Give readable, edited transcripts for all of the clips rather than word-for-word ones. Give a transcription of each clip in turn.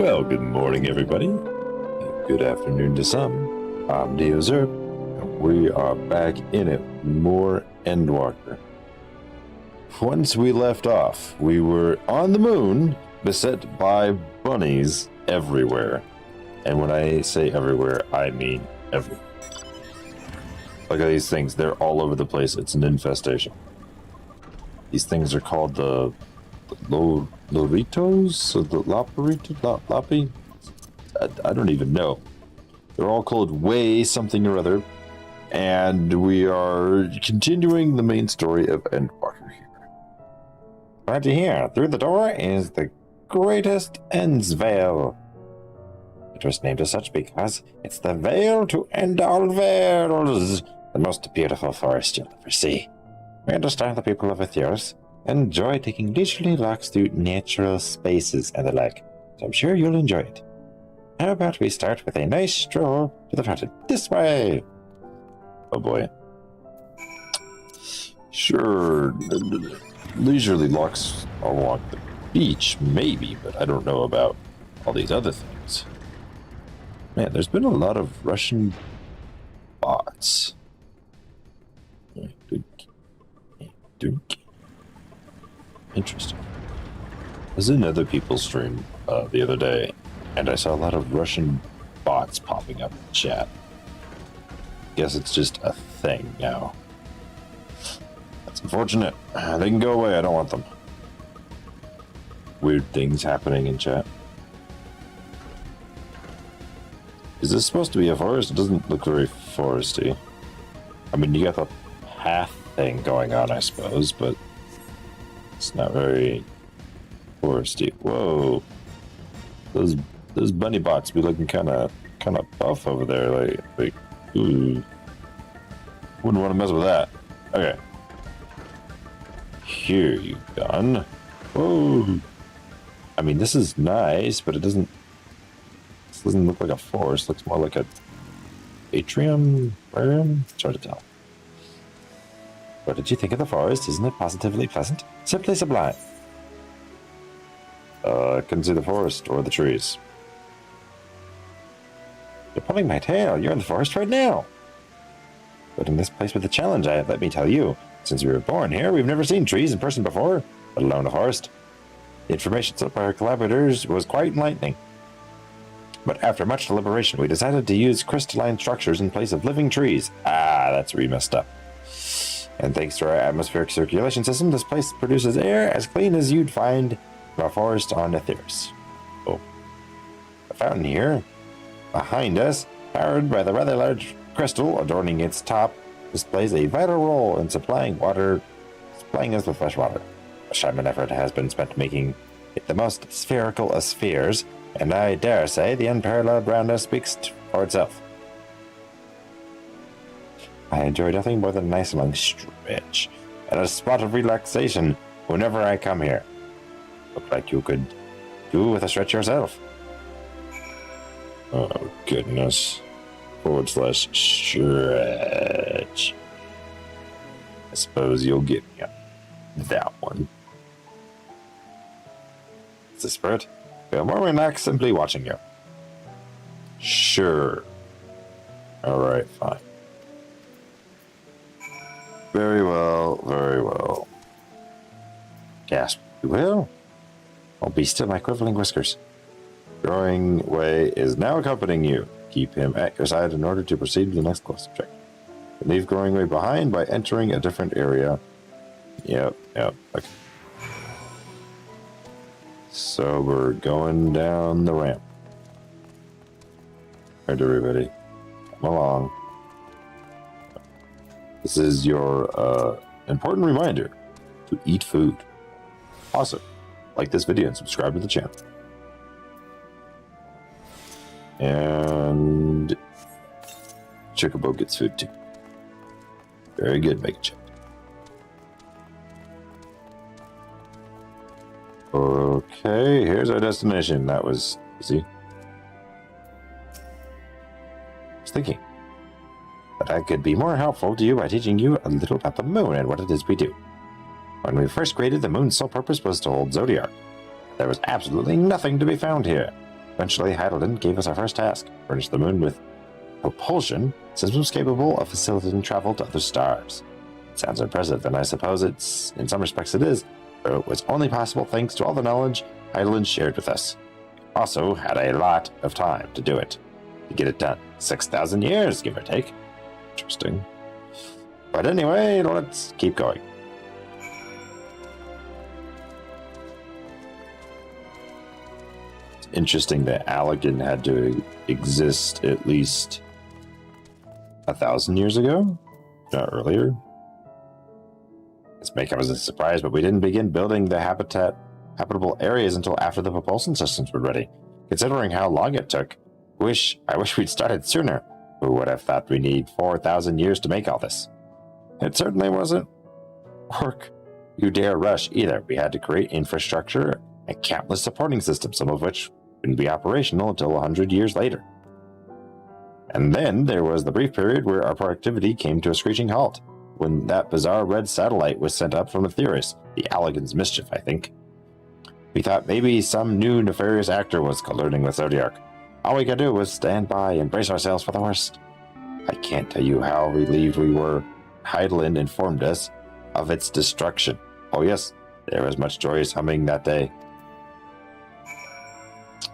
Well, good morning, everybody. Good afternoon to some. I'm Deozerp, and we are back in it. More Endwalker. Once we left off, we were on the moon, beset by bunnies everywhere. And when I say everywhere, I mean everywhere. Look at these things. They're all over the place. It's an infestation. These things are called the Loritos? Or the Lapi? I don't even know. They're all called Way something or other. And we are continuing the main story of Endwalker here. Glad to hear. Through the door is the greatest End's Vale. It was named as such because it's the veil to end all veils. The most beautiful forest you'll ever see. We understand the people of Etheros enjoy taking leisurely walks through natural spaces and the like, so I'm sure you'll enjoy it. How about we start with a nice stroll to the fountain? This way! Oh boy. Sure, leisurely walks along the beach, maybe, but I don't know about all these other things. Man, there's been a lot of Russian bots. Interesting. I was in other people's stream the other day, and I saw a lot of Russian bots popping up in the chat. Guess it's just a thing now. That's unfortunate. They can go away, I don't want them. Weird things happening in chat. Is this supposed to be a forest? It doesn't look very foresty. I mean, you got the path thing going on, I suppose, but it's not very foresty. Whoa, those bunny bots be looking kind of buff over there. Like, ooh, wouldn't want to mess with that. Okay, here you gone. Whoa, I mean, this is nice, but it doesn't. This doesn't look like a forest. It looks more like a atrium. It's hard to tell. What did you think of the forest? Isn't it positively pleasant? Simply sublime. I couldn't see the forest or the trees. You're pulling my tail. You're in the forest right now. But in this place with a challenge, let me tell you. Since we were born here, we've never seen trees in person before, let alone a forest. The information sent by our collaborators was quite enlightening. But after much deliberation, we decided to use crystalline structures in place of living trees. Ah, that's where we messed up. And thanks to our atmospheric circulation system, this place produces air as clean as you'd find from a forest on Etheros. Oh. The fountain here, behind us, powered by the rather large crystal adorning its top, displays a vital role in supplying us with fresh water. A shaman effort has been spent making it the most spherical of spheres, and I dare say the unparalleled roundness speaks for itself. I enjoy nothing more than a nice long stretch and a spot of relaxation whenever I come here. Look like you could do with a stretch yourself. Oh, goodness. / stretch. I suppose you'll give me that one. Is this spirit? Feel more relaxed simply watching you. Sure. Alright, fine. Very well, very well. Gasp, you will? Oh, be still, my quivering whiskers. Growing Way is now accompanying you. Keep him at your side in order to proceed to the next quest objective. Leave Growing Way behind by entering a different area. Yep, okay. So we're going down the ramp. Alright, everybody. Come along. This is your important reminder to eat food. Also, like this video and subscribe to the channel. And Chocobo gets food too. Very good, make it check. Okay, here's our destination. That was easy. I was thinking that I could be more helpful to you by teaching you a little about the moon and what it is we do. When we first created the moon's sole purpose was to hold Zodiac. There was absolutely nothing to be found here. Eventually, Heidelin gave us our first task, furnish the moon with propulsion systems capable of facilitating travel to other stars. It sounds impressive, and I suppose in some respects it is, but it was only possible thanks to all the knowledge Heidelin shared with us. Also had a lot of time to do it, to get it done. 6,000 years, give or take. Interesting. But anyway, let's keep going. It's interesting that Allegan had to exist at least 1,000 years ago, not earlier. This may come as a surprise, but we didn't begin building the habitable areas until after the propulsion systems were ready. Considering how long it took, I wish we'd started sooner. Who would have thought we need 4,000 years to make all this? It certainly wasn't work you dare rush either. We had to create infrastructure and countless supporting systems, some of which wouldn't be operational until 100 years later. And then there was the brief period where our productivity came to a screeching halt, when that bizarre red satellite was sent up from Aetheris, the Allegan's mischief, I think. We thought maybe some new nefarious actor was colluding with Zodiark. All we could do was stand by and brace ourselves for the worst. I can't tell you how relieved we were. Heidelin informed us of its destruction. Oh yes, there was much joyous humming that day.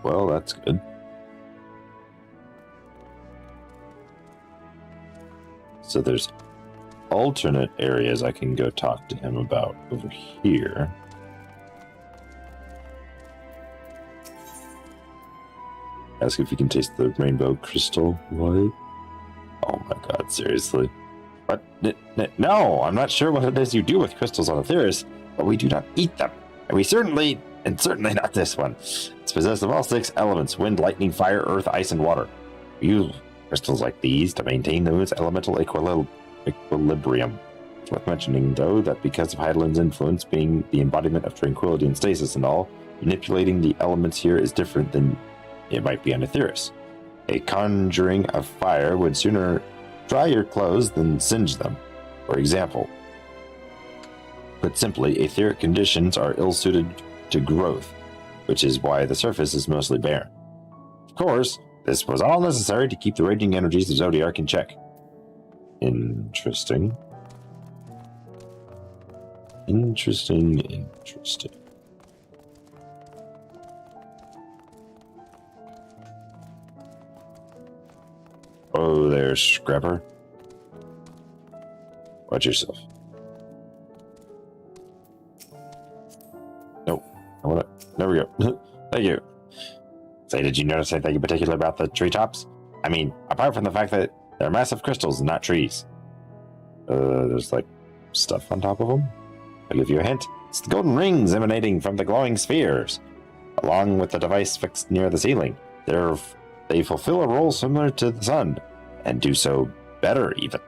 Well, that's good. So there's alternate areas I can go talk to him about over here. Ask if you can taste the rainbow crystal light. Oh my god, seriously. But, no, I'm not sure what it is you do with crystals on Aetheris, but we do not eat them. And we certainly not this one. It's possessed of all 6 elements: wind, lightning, fire, earth, ice, and water. We use crystals like these to maintain the moon's elemental equilibrium. It's worth mentioning, though, that because of Heidelin's influence being the embodiment of tranquility and stasis and all, manipulating the elements here is different than it might be on Aetheris. A conjuring of fire would sooner dry your clothes than singe them, for example. Put simply, etheric conditions are ill-suited to growth, which is why the surface is mostly barren. Of course, this was all necessary to keep the raging energies of Zodiark in check. Interesting. Interesting. Oh, there's Scrapper. Watch yourself. Nope. There we go. Thank you. Say, did you notice anything in particular about the treetops? I mean, apart from the fact that they're massive crystals and not trees. There's like stuff on top of them. I'll give you a hint. It's the golden rings emanating from the glowing spheres, along with the device fixed near the ceiling. They fulfill a role similar to the sun, and do so better even.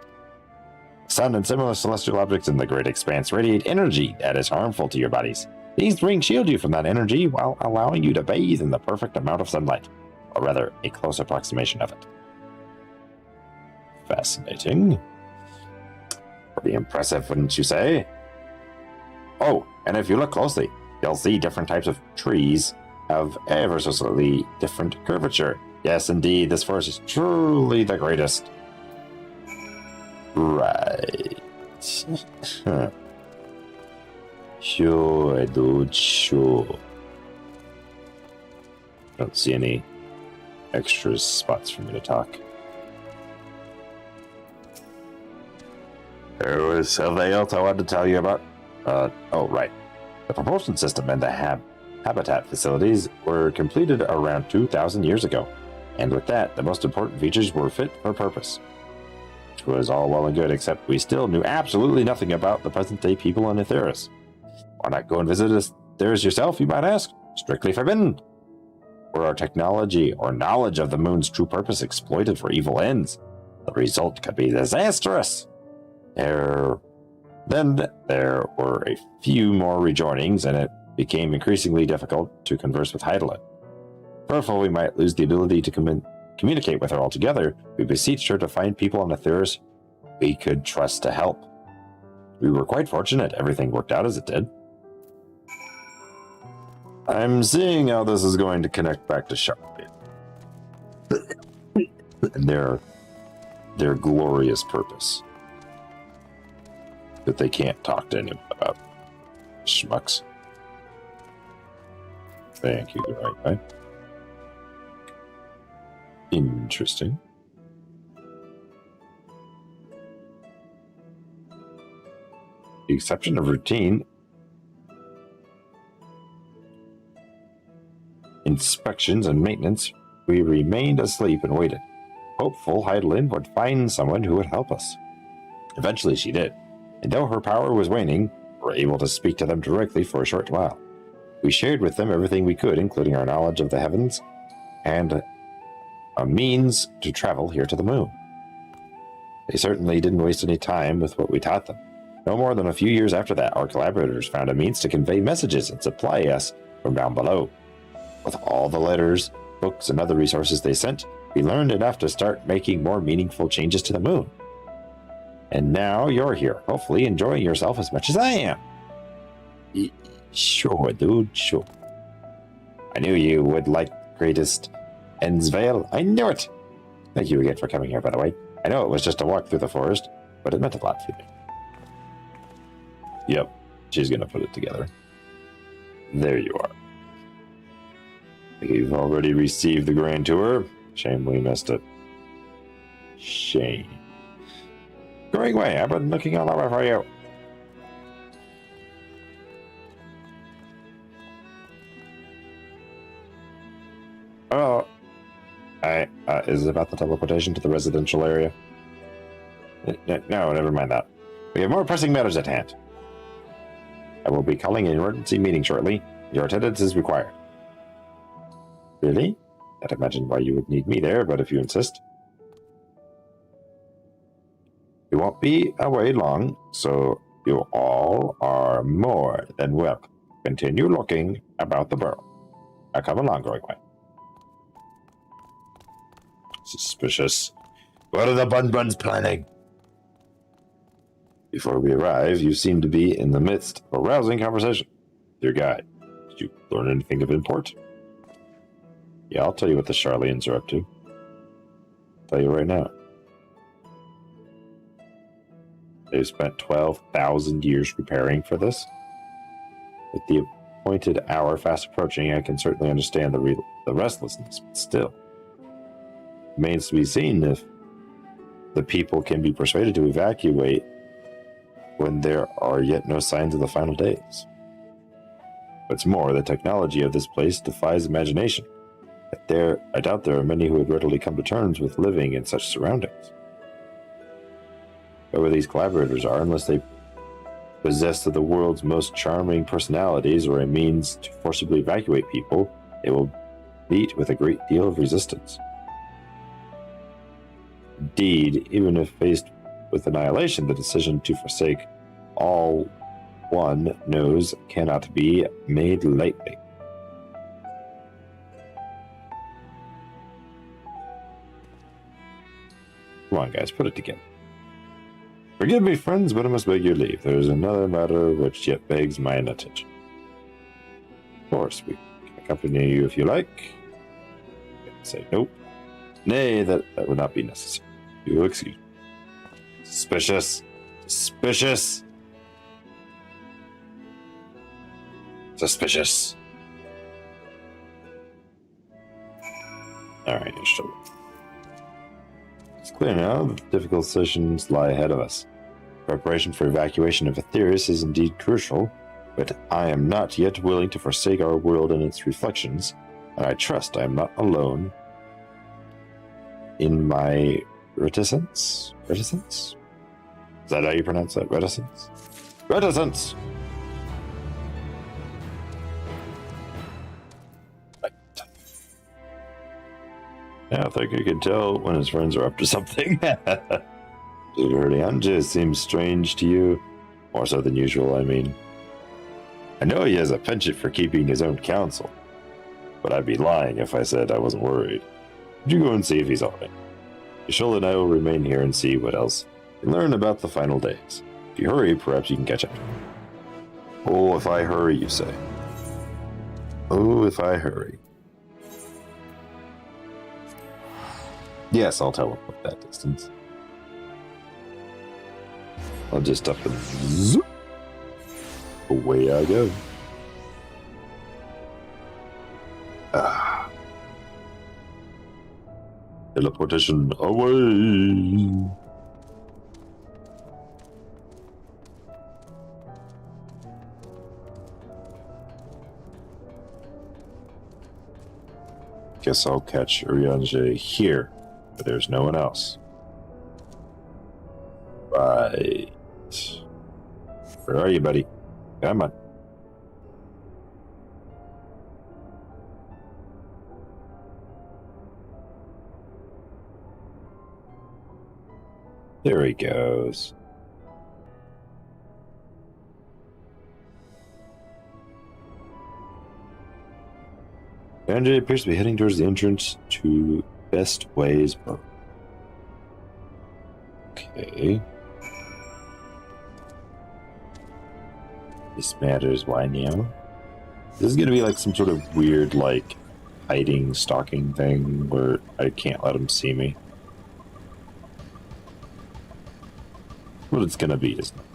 The sun and similar celestial objects in the great expanse radiate energy that is harmful to your bodies. These rings shield you from that energy while allowing you to bathe in the perfect amount of sunlight, or rather, a close approximation of it. Fascinating. Pretty impressive, wouldn't you say? Oh, and if you look closely, you'll see different types of trees have ever so slightly different curvature. Yes, indeed, this forest is truly the greatest. Right. Sure, dude, sure. Don't see any extra spots for me to talk. There was something else I wanted to tell you about. Oh, right. The propulsion system and the habitat facilities were completed around 2,000 years ago. And with that, the most important features were fit for purpose. It was all well and good, except we still knew absolutely nothing about the present-day people on Aetheris. Why not go and visit Aetheris yourself, you might ask? Strictly forbidden. Were our technology or knowledge of the moon's true purpose exploited for evil ends, the result could be disastrous. Then there were a few more rejoinings, and it became increasingly difficult to converse with Heidelin. Fearful we might lose the ability to communicate with her altogether, we beseeched her to find people on Aetheris we could trust to help. We were quite fortunate everything worked out as it did. I'm seeing how this is going to connect back to Sharpie. and their glorious purpose that they can't talk to anyone about. Schmucks. Thank you, right, right? Interesting. The exception of routine inspections and maintenance, we remained asleep and waited, hopeful Heidelin would find someone who would help us. Eventually she did, and though her power was waning, we were able to speak to them directly for a short while. We shared with them everything we could, including our knowledge of the heavens and a means to travel here to the moon. They certainly didn't waste any time with what we taught them. No more than a few years after that, our collaborators found a means to convey messages and supply us from down below. With all the letters, books, and other resources they sent, we learned enough to start making more meaningful changes to the moon. And now you're here, hopefully enjoying yourself as much as I am. Sure, dude, sure. I knew you would like greatest Ensvale. I knew it! Thank you again for coming here, by the way. I know it was just a walk through the forest, but it meant a lot to me. Yep, she's gonna put it together. There you are. You've already received the grand tour. Shame we missed it. Shame. Going away, I've been looking all over for you. Oh, is it about the teleportation to the residential area? No, never mind that. We have more pressing matters at hand. I will be calling an emergency meeting shortly. Your attendance is required. Really? Can't imagine why you would need me there, but if you insist. We won't be away long, so you all are more than welcome. Continue looking about the burrow. Now come along, Grogway. Suspicious. What are the Bun-Buns planning? Before we arrive, you seem to be in the midst of a rousing conversation. Your guide, did you learn anything of import? Yeah, I'll tell you what the Charlians are up to. I'll tell you right now. They've spent 12,000 years preparing for this. With the appointed hour fast approaching, I can certainly understand the restlessness, but still. It remains to be seen if the people can be persuaded to evacuate when there are yet no signs of the final days. What's more, the technology of this place defies imagination. I doubt there are many who would readily come to terms with living in such surroundings. Whoever these collaborators are, unless they possess of the world's most charming personalities or a means to forcibly evacuate people, they will meet with a great deal of resistance. Indeed, even if faced with annihilation, the decision to forsake all one knows cannot be made lightly. Come on, guys, put it together. Forgive me, friends, but I must beg your leave. There is another matter which yet begs mine attention. Of course, we can accompany you if you like. I can say nope. Nay, that would not be necessary. You excuse me. Suspicious. Suspicious. Suspicious. Alright, you're still. It's clear now that the difficult decisions lie ahead of us. Preparation for evacuation of Aetherius is indeed crucial, but I am not yet willing to forsake our world and its reflections, and I trust I am not alone in my reticence? Reticence? Is that how you pronounce that? Reticence? Reticence! Right. Yeah, I think you can tell when his friends are up to something. Did Anja seem strange to you? More so than usual, I mean. I know he has a penchant for keeping his own counsel, but I'd be lying if I said I wasn't worried. Would you go and see if he's alright? Ishul and I will remain here and see what else and learn about the final days. If you hurry, perhaps you can catch up. Oh, if I hurry, you say. Oh, if I hurry. Yes, I'll teleport that distance. I'll just up and zoop. Away I go. Teleportation away. Guess I'll catch Urianger here, but there's no one else. Right. Where are you, buddy? Come on. There he goes. Urianger appears to be heading towards the entrance to Best Ways Boat. Okay. This matters. Why now? This is gonna be like some sort of weird, like, hiding, stalking thing where I can't let him see me. What it's gonna be, isn't it?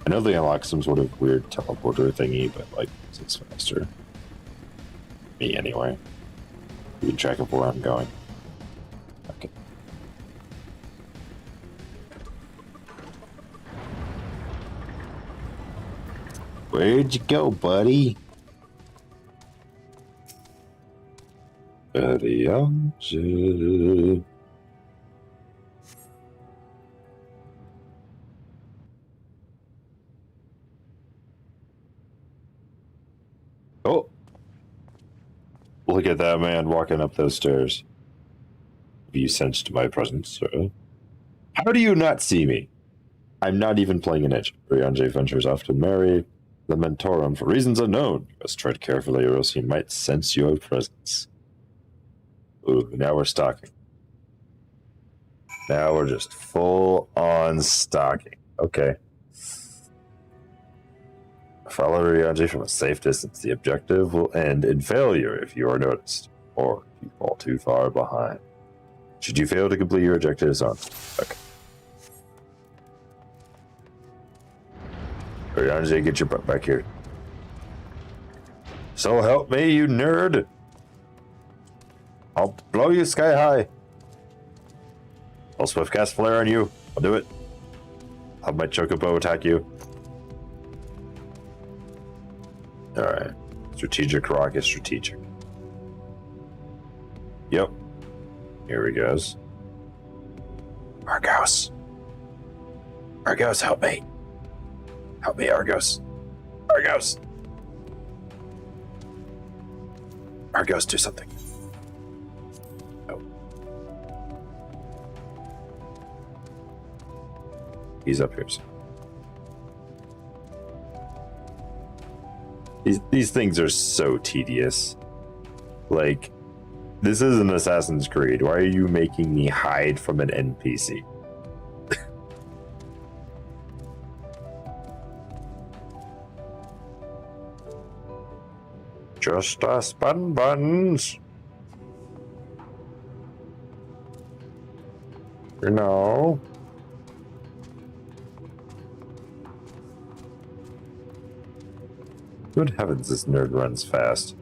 I know they unlock some sort of weird teleporter thingy, but like, it's faster. Me anyway. Keeping track of where I'm going. Okay. Where'd you go, buddy? Urianger. Oh! Look at that man walking up those stairs. Have you sensed my presence, sir? How do you not see me? I'm not even playing an edge. Urianger ventures off to marry the Mentorum for reasons unknown. You must tread carefully or else he might sense your presence. Ooh, now we're stalking. Now we're just full on stalking. Okay. Follow Urianger from a safe distance. The objective will end in failure if you are noticed, or if you fall too far behind. Should you fail to complete your objectives on... Okay. Urianger, get your butt back here. So help me, you nerd! I'll blow you sky high. I'll swift cast flare on you. I'll do it. I'll have my chocobo attack you. Alright. Strategic rock is strategic. Yep. Here he goes. Argos. Argos, help me. Help me, Argos. Argos. Argos, do something. Oh. He's up here. These things are so tedious. Like, this is an Assassin's Creed. Why are you making me hide from an NPC? Just us buttons. You know. Good heavens, this nerd runs fast.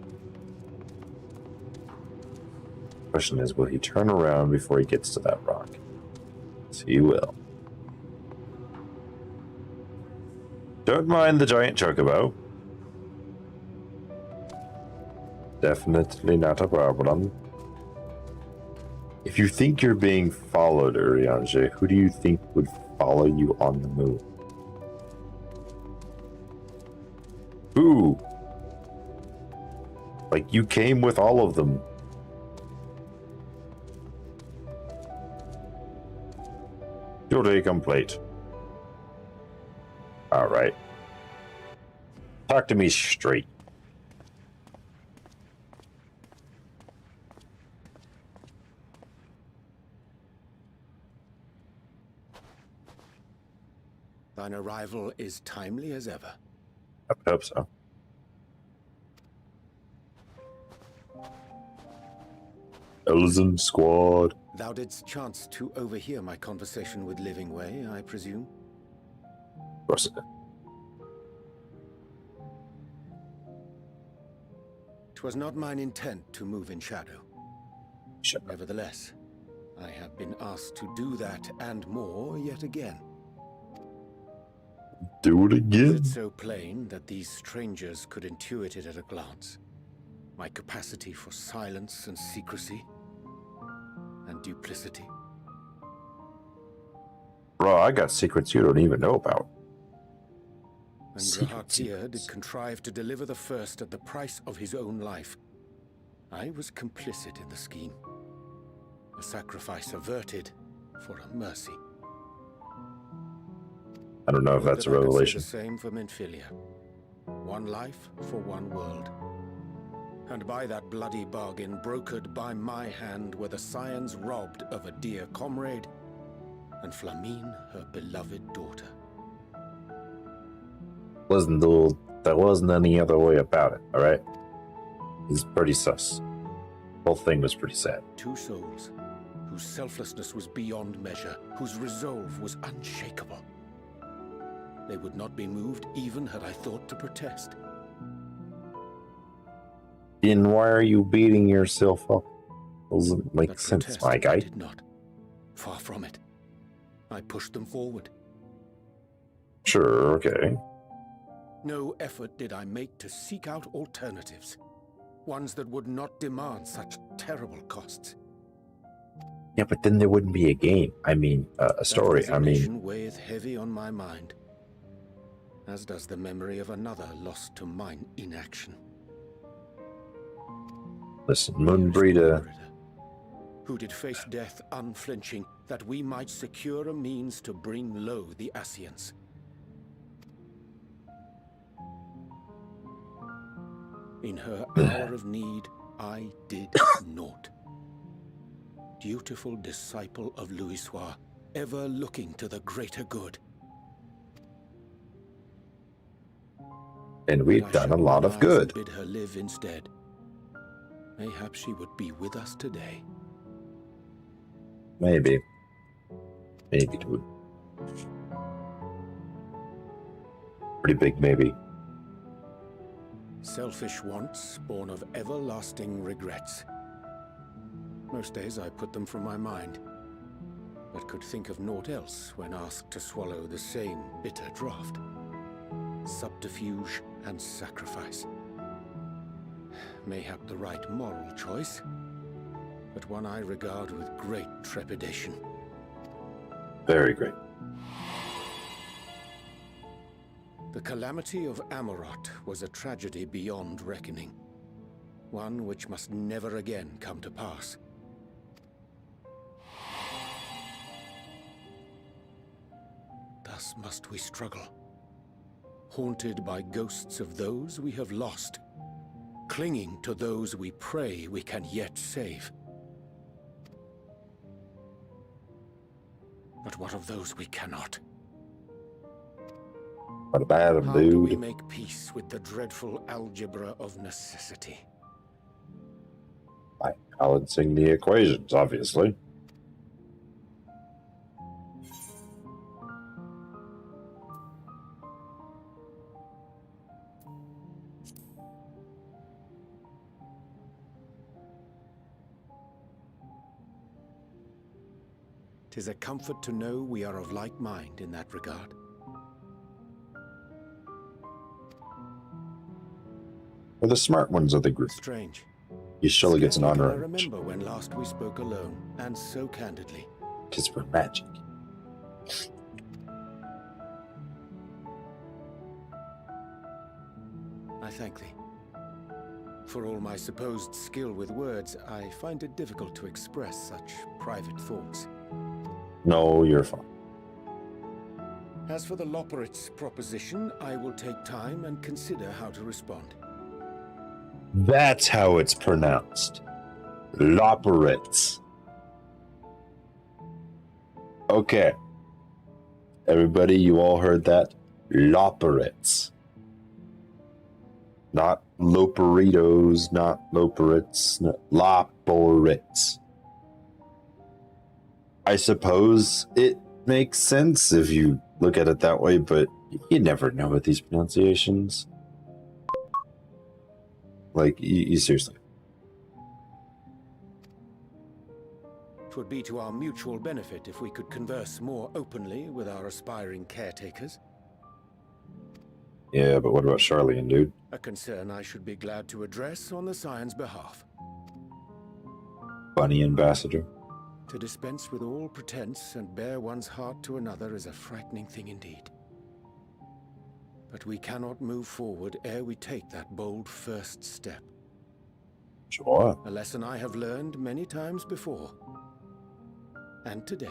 Question is, will he turn around before he gets to that rock? Yes, he will. Don't mind the giant chocobo. Definitely not a problem. If you think you're being followed, Urianger, who do you think would follow you on the moon? Who? Like, you came with all of them. Duty complete. Alright. Talk to me straight. Thine arrival is timely as ever. I would hope so. Elzen Squad. Thou didst chance to overhear my conversation with Livingway, I presume? Of course it did. 'Twas not mine intent to move in shadow. Shut up. Nevertheless, I have been asked to do that and more yet again. Do it Was again. it so plain that these strangers could intuit it at a glance? My capacity for silence and secrecy and duplicity? Bro, I got secrets you don't even know about. And Secret Grahatir secrets. did contrive to deliver the first at the price of his own life. I was complicit in the scheme. A sacrifice averted for a mercy. I don't know if Would that's a that I could revelation. say the same for Menphilia. One life for one world. And by that bloody bargain brokered by my hand were the scions robbed of a dear comrade, and Flamine her beloved daughter. There wasn't any other way about it, alright? He's pretty sus. Whole thing was pretty sad. Two souls, whose selflessness was beyond measure, whose resolve was unshakable. They would not be moved even had I thought to protest. Then why are you beating yourself up? Doesn't make But sense, protest my I guy. did not. Far from it. I pushed them forward. Sure, okay. No effort did I make to seek out alternatives. Ones that would not demand such terrible costs. Yeah, but then there wouldn't be a game. I mean, a story. That resignation weigheth heavy on my mind, as does the memory of another lost to mine inaction. Listen, Moonbreeder. Who did face death unflinching, that we might secure a means to bring low the Ascians. In her hour of need, I did naught. Dutiful disciple of Louisoix, ever looking to the greater good. And we've I done a shut lot mine of eyes good. and bid her live instead. Mayhap she would be with us today. Maybe. Maybe it would. Pretty big maybe. Selfish wants born of everlasting regrets. Most days I put them from my mind, but could think of naught else when asked to swallow the same bitter draught. Subterfuge and sacrifice. Mayhap the right moral choice, but one I regard with great trepidation. Very great. The calamity of Amarot was a tragedy beyond reckoning. One which must never again come to pass. Thus must we struggle, haunted by ghosts of those we have lost, clinging to those we pray we can yet save. But what of those we cannot? What about him, How do we dude? make peace with the dreadful algebra of necessity? By balancing the equations, obviously. "'Tis a comfort to know we are of like mind in that regard. We're the smart ones of the group. Strange. He surely gets an Scarcely can honor I remember when last we spoke alone, and so candidly. because we're magic. I thank thee. For all my supposed skill with words, I find it difficult to express such private thoughts. No, you're fine. As for the Loporrit's proposition, I will take time and consider how to respond. That's how it's pronounced. Loporrit's. Okay. Everybody, you all heard that? Loporrit's. Not Loperitos, not Loperits, Loporits. I suppose it makes sense if you look at it that way, but you never know with these pronunciations. Like, you seriously. It would be to our mutual benefit if we could converse more openly with our aspiring caretakers. Yeah, but what about Charlene, dude? A concern I should be glad to address on the Scion's behalf. Bunny ambassador. To dispense with all pretense and bare one's heart to another is a frightening thing indeed. But we cannot move forward ere we take that bold first step. Sure. A lesson I have learned many times before. And today.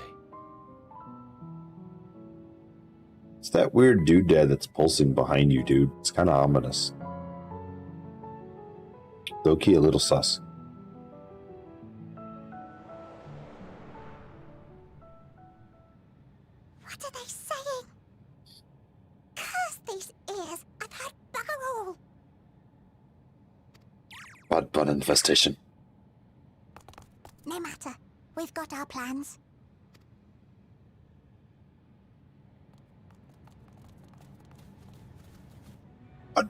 It's that weird doodad that's pulsing behind you, dude. It's kind of ominous. Low-key a little sus. What are they saying? Curse these ears! I've heard bugger all! Bud infestation. No matter. We've got our plans.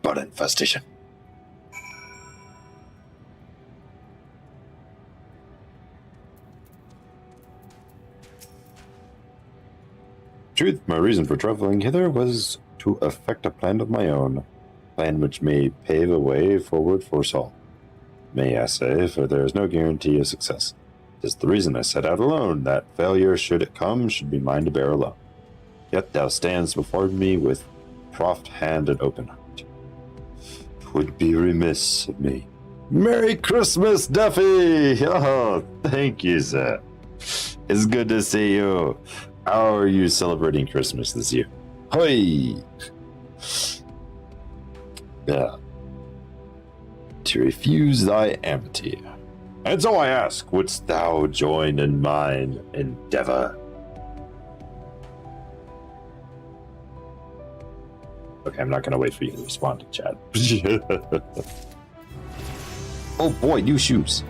Bud infestation. Truth, my reason for traveling hither was to effect a plan of my own. A plan which may pave a way forward for us all. May I say, for there is no guarantee of success. It is the reason I set out alone, that failure, should it come, should be mine to bear alone. Yet thou standst before me with proft hand and open heart. 'Twould be remiss of me. Merry Christmas, Duffy! Oh, thank you, sir. It's good to see you. How are you celebrating Christmas this year? Hoi! Yeah. To refuse thy amity. And so I ask, wouldst thou join in mine endeavor? Okay, I'm not going to wait for you to respond to chat. Oh boy, new shoes.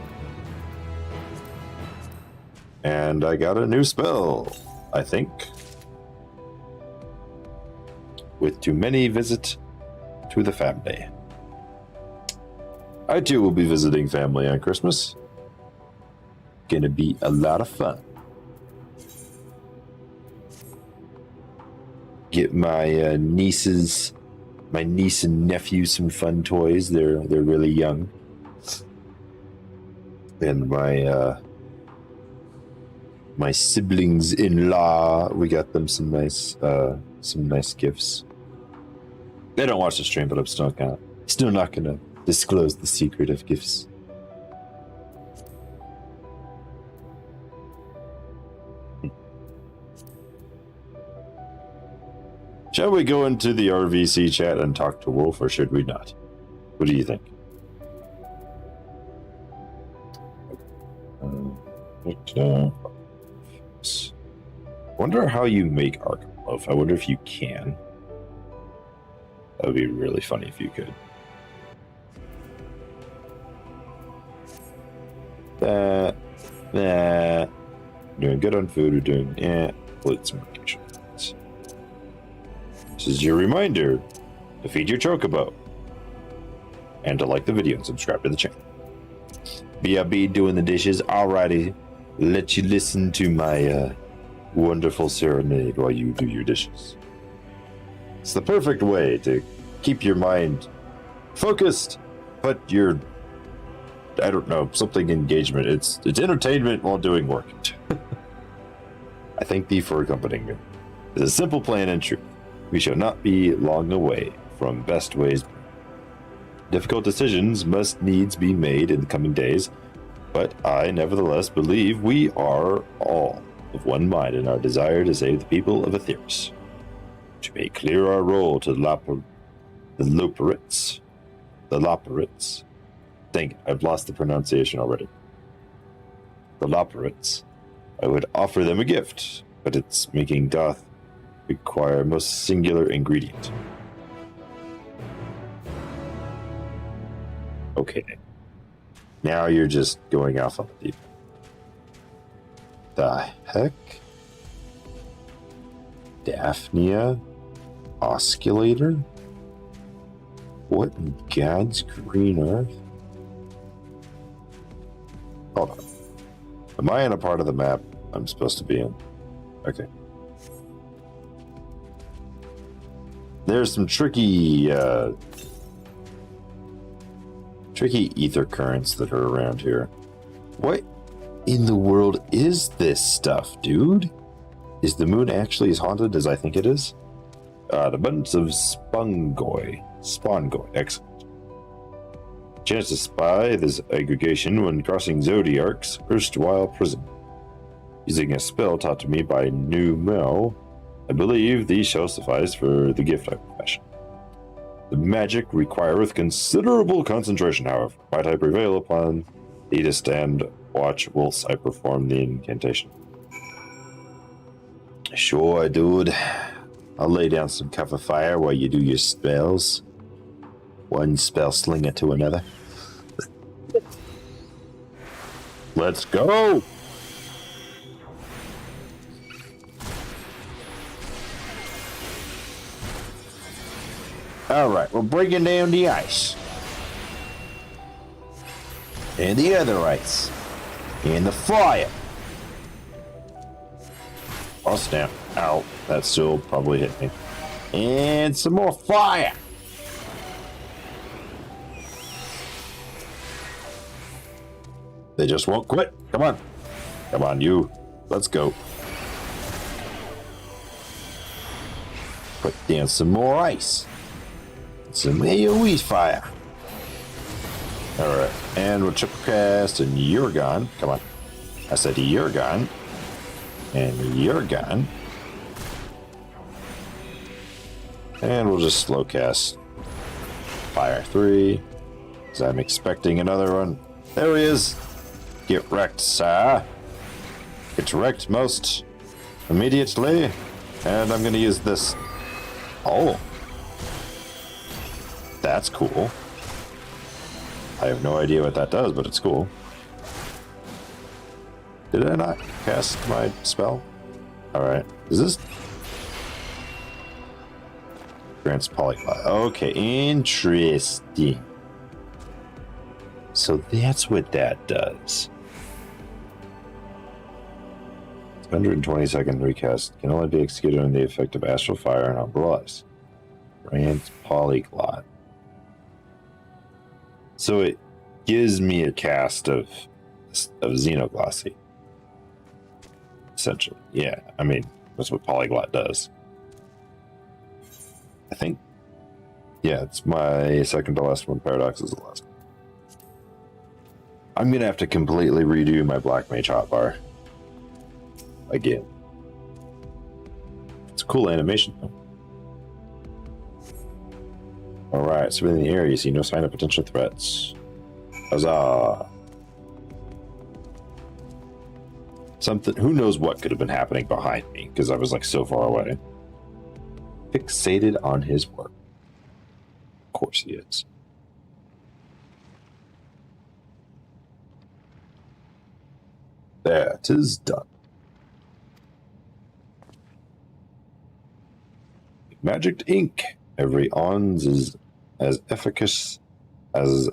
And I got a new spell, I think. With too many, visit to the family. I too will be visiting family on Christmas. Gonna be a lot of fun. Get my niece and nephew some fun toys. They're really young. And my siblings-in-law, we got them some nice gifts. They don't watch the stream, but I'm still not gonna disclose the secret of gifts. Shall we go into the RVC chat and talk to Wolf, or should we not? What do you think? Wonder how you make Arkham Loaf. I wonder if you can. That would be really funny if you could. Doing good on food, or doing let's some medication. This is your reminder to feed your chocobo, and to like the video and subscribe to the channel. BRB doing the dishes. Alrighty, let you listen to my wonderful serenade while you do your dishes. It's the perfect way to keep your mind focused, but your, I don't know, something engagement. It's entertainment while doing work. I thank thee for accompanying me. It's a simple plan and truth. We shall not be long away from best ways. Difficult decisions must needs be made in the coming days, but I nevertheless believe we are all of one mind in our desire to save the people of Aetheris. To make clear our role to the Loperits. Dang it, I've lost the pronunciation already. The Loperits. I would offer them a gift, but its making doth require a most singular ingredient. Okay. Now you're just going off on the deep. The heck? Daphnia? Osculator? What in God's green earth? Hold on. Am I in a part of the map I'm supposed to be in? Okay. There's some tricky ether currents that are around here. What in the world is this stuff, dude? Is the moon actually as haunted as I think it is? The abundance of Spongoi, excellent. Chance to spy this aggregation when crossing Zodiarc's erstwhile prison. Using a spell taught to me by New Mel, I believe these shall suffice for the gift I profession. The magic requireth considerable concentration, however. Might I prevail upon thee to stand watch whilst I perform the incantation? Sure, dude. I'll lay down some cover fire while you do your spells. One spell slinger to another. Let's go! Alright, we're breaking down the ice. And the other ice. And the fire. Oh snap. Ow. That still probably hit me. And some more fire. They just won't quit. Come on. Come on, you. Let's go. Put down some more ice. Some AoE fire. Alright. And we'll triple cast and you're gone. Come on. I said you're gone. And you're gone. And we'll just slow cast Fire 3. Because I'm expecting another one. There he is. Get wrecked, sir. Get wrecked most immediately. And I'm going to use this. Oh. That's cool. I have no idea what that does, but it's cool. Did I not cast my spell? Alright. Is this... Grants Polyglot. Okay, interesting. So that's what that does. 120-second recast can only be executed on the effect of Astral Fire and Umbrellas. Grants Polyglot. So it gives me a cast of Xenoglossy. Essentially. Yeah, I mean, that's what Polyglot does. I think. Yeah, it's my second to last one. Paradox is the last one. I'm going to have to completely redo my Black Mage hotbar. Again. It's a cool animation, though. Alright, so in the area, you see no sign of potential threats. Huzzah! Something, who knows what could have been happening behind me, because I was like so far away. Fixated on his work. Of course he is. That is done. Magic ink. Every ons is as efficacious as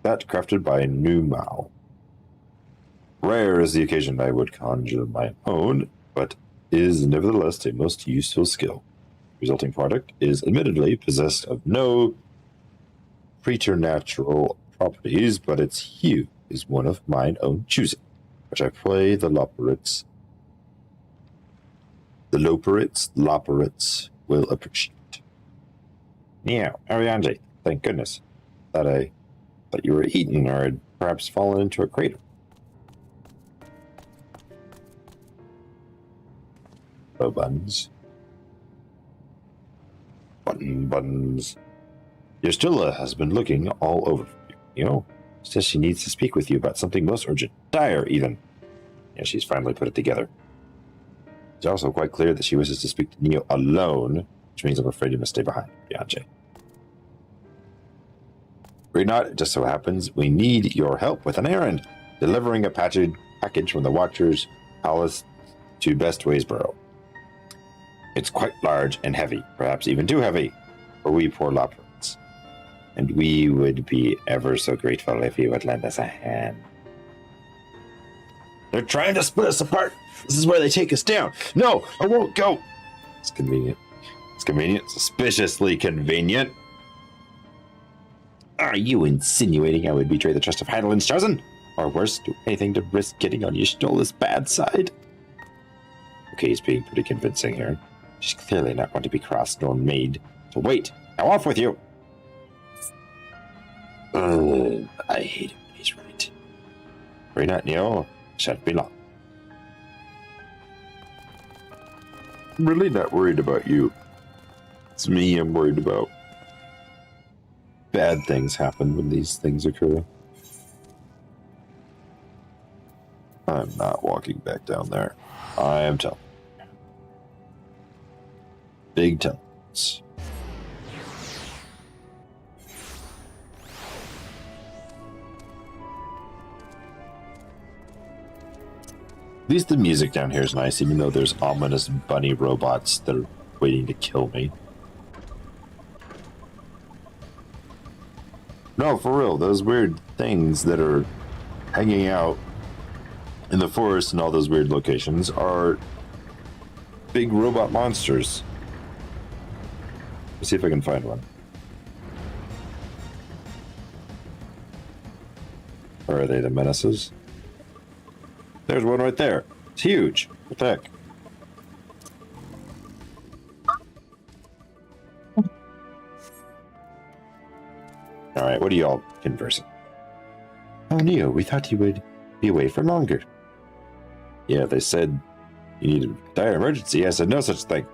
that crafted by a new Mao. Rare is the occasion I would conjure my own, but is nevertheless a most useful skill. Resulting product is admittedly possessed of no preternatural properties, but its hue is one of mine own choosing, which I pray the Loporits will appreciate. Meow, Ariane, thank goodness. Thought you were eaten or had perhaps fallen into a crater. Oh, buns. Buttons. Your Stilla has been looking all over for you. You know, says she needs to speak with you about something most urgent. Dire, even. Yeah, she's finally put it together. It's also quite clear that she wishes to speak to Neo alone, which means I'm afraid you must stay behind, Beyonce. Great not, it just so happens we need your help with an errand, delivering a package from the Watcher's Palace to Best Waysboro. It's quite large and heavy, perhaps even too heavy for we poor Loprans. And we would be ever so grateful if you would lend us a hand. They're trying to split us apart. This is where they take us down. No, I won't go. It's convenient. It's convenient. Suspiciously convenient. Are you insinuating I would betray the trust of Heidel's chosen? Or worse, do anything to risk getting on Y'shtola's bad side? Okay, he's being pretty convincing here. She's clearly not going to be crossed nor made. So wait, now off with you! I hate him when he's right. Worry not, Neo. Shan't be long. I'm really not worried about you. It's me I'm worried about. Bad things happen when these things occur. I'm not walking back down there. I am telling. Big tells. At least the music down here is nice, even though there's ominous bunny robots that are waiting to kill me. No, for real, those weird things that are hanging out in the forest and all those weird locations are big robot monsters. Let's see if I can find one. Or are they the menaces? There's one right there. It's huge. What the heck? Alright, what are y'all conversing? Oh, Neo, we thought you would be away for longer. Yeah, they said you need a dire emergency. I said no such thing.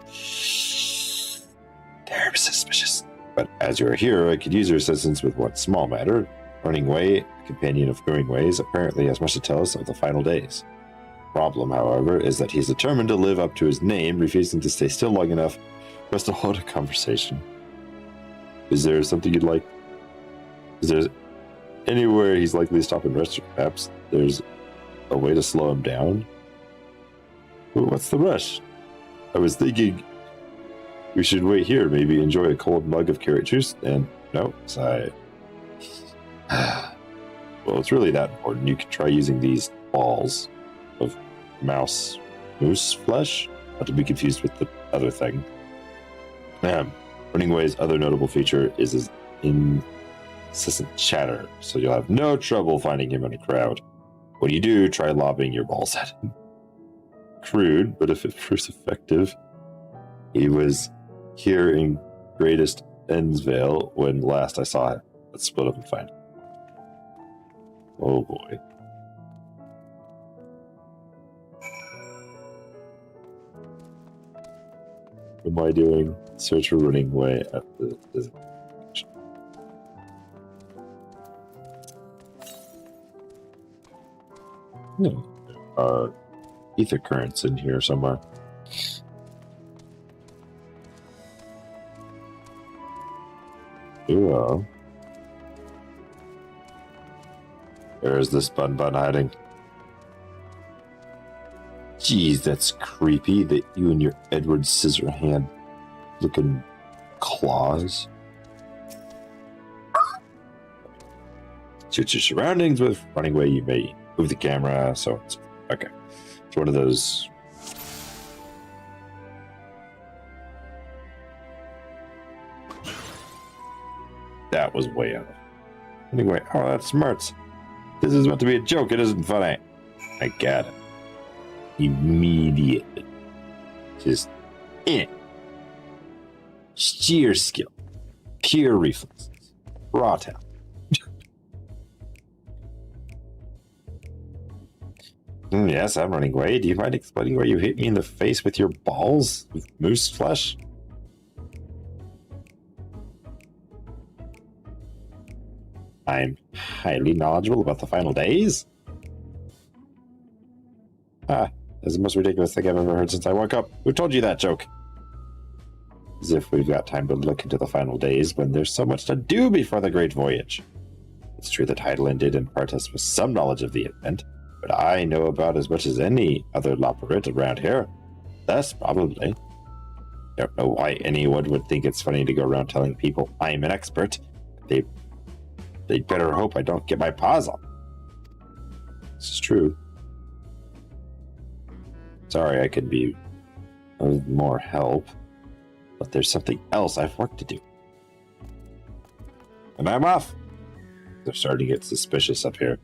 They're suspicious. But as you're here, I could use your assistance with one small matter. Running away, companion of Growing Ways, apparently has much to tell us of the final days. Problem, however, is that he's determined to live up to his name, refusing to stay still long enough for us to hold a conversation. Is there something you'd like? Is there anywhere he's likely to stop and rest? Perhaps there's a way to slow him down? Well, what's the rush? I was thinking we should wait here, maybe enjoy a cold mug of carrot juice, and no, sigh. Well, it's really that important. You could try using these balls of moose flesh, not to be confused with the other thing. Running Away's other notable feature is his incessant chatter, so you'll have no trouble finding him in a crowd. When you do, try lobbing your balls at him. Crude, but if it proves effective. He was here in Greatest Endsvale when last I saw him. Let's split up and find him. Oh boy. What am I doing? Search for Running Away at the designation. Ether currents in here somewhere. Yeah. There's this bun hiding. Jeez, that's creepy that you and your Edward Scissorhand looking claws. Suit your surroundings with Running Away. You may move the camera, so it's okay. It's one of those. That was way out. Anyway, oh, that's smarts. This is meant to be a joke. It isn't funny. I got it. Immediately. Just sheer skill. Pure reflexes. Raw talent. Yes, I'm running away. Do you mind explaining where you hit me in the face with your balls? With moose flesh? I'm highly knowledgeable about the final days. That's the most ridiculous thing I've ever heard since I woke up. Who told you that joke? As if we've got time to look into the final days when there's so much to do before the great voyage. It's true that Heidelin did impart us with some knowledge of the event, but I know about as much as any other Laporit around here. Thus, probably. Don't know why anyone would think it's funny to go around telling people I'm an expert. They'd better hope I don't get my paws on. This is true. Sorry I could be of more help, but there's something else I've work to do. And I'm off. They're starting to get suspicious up here.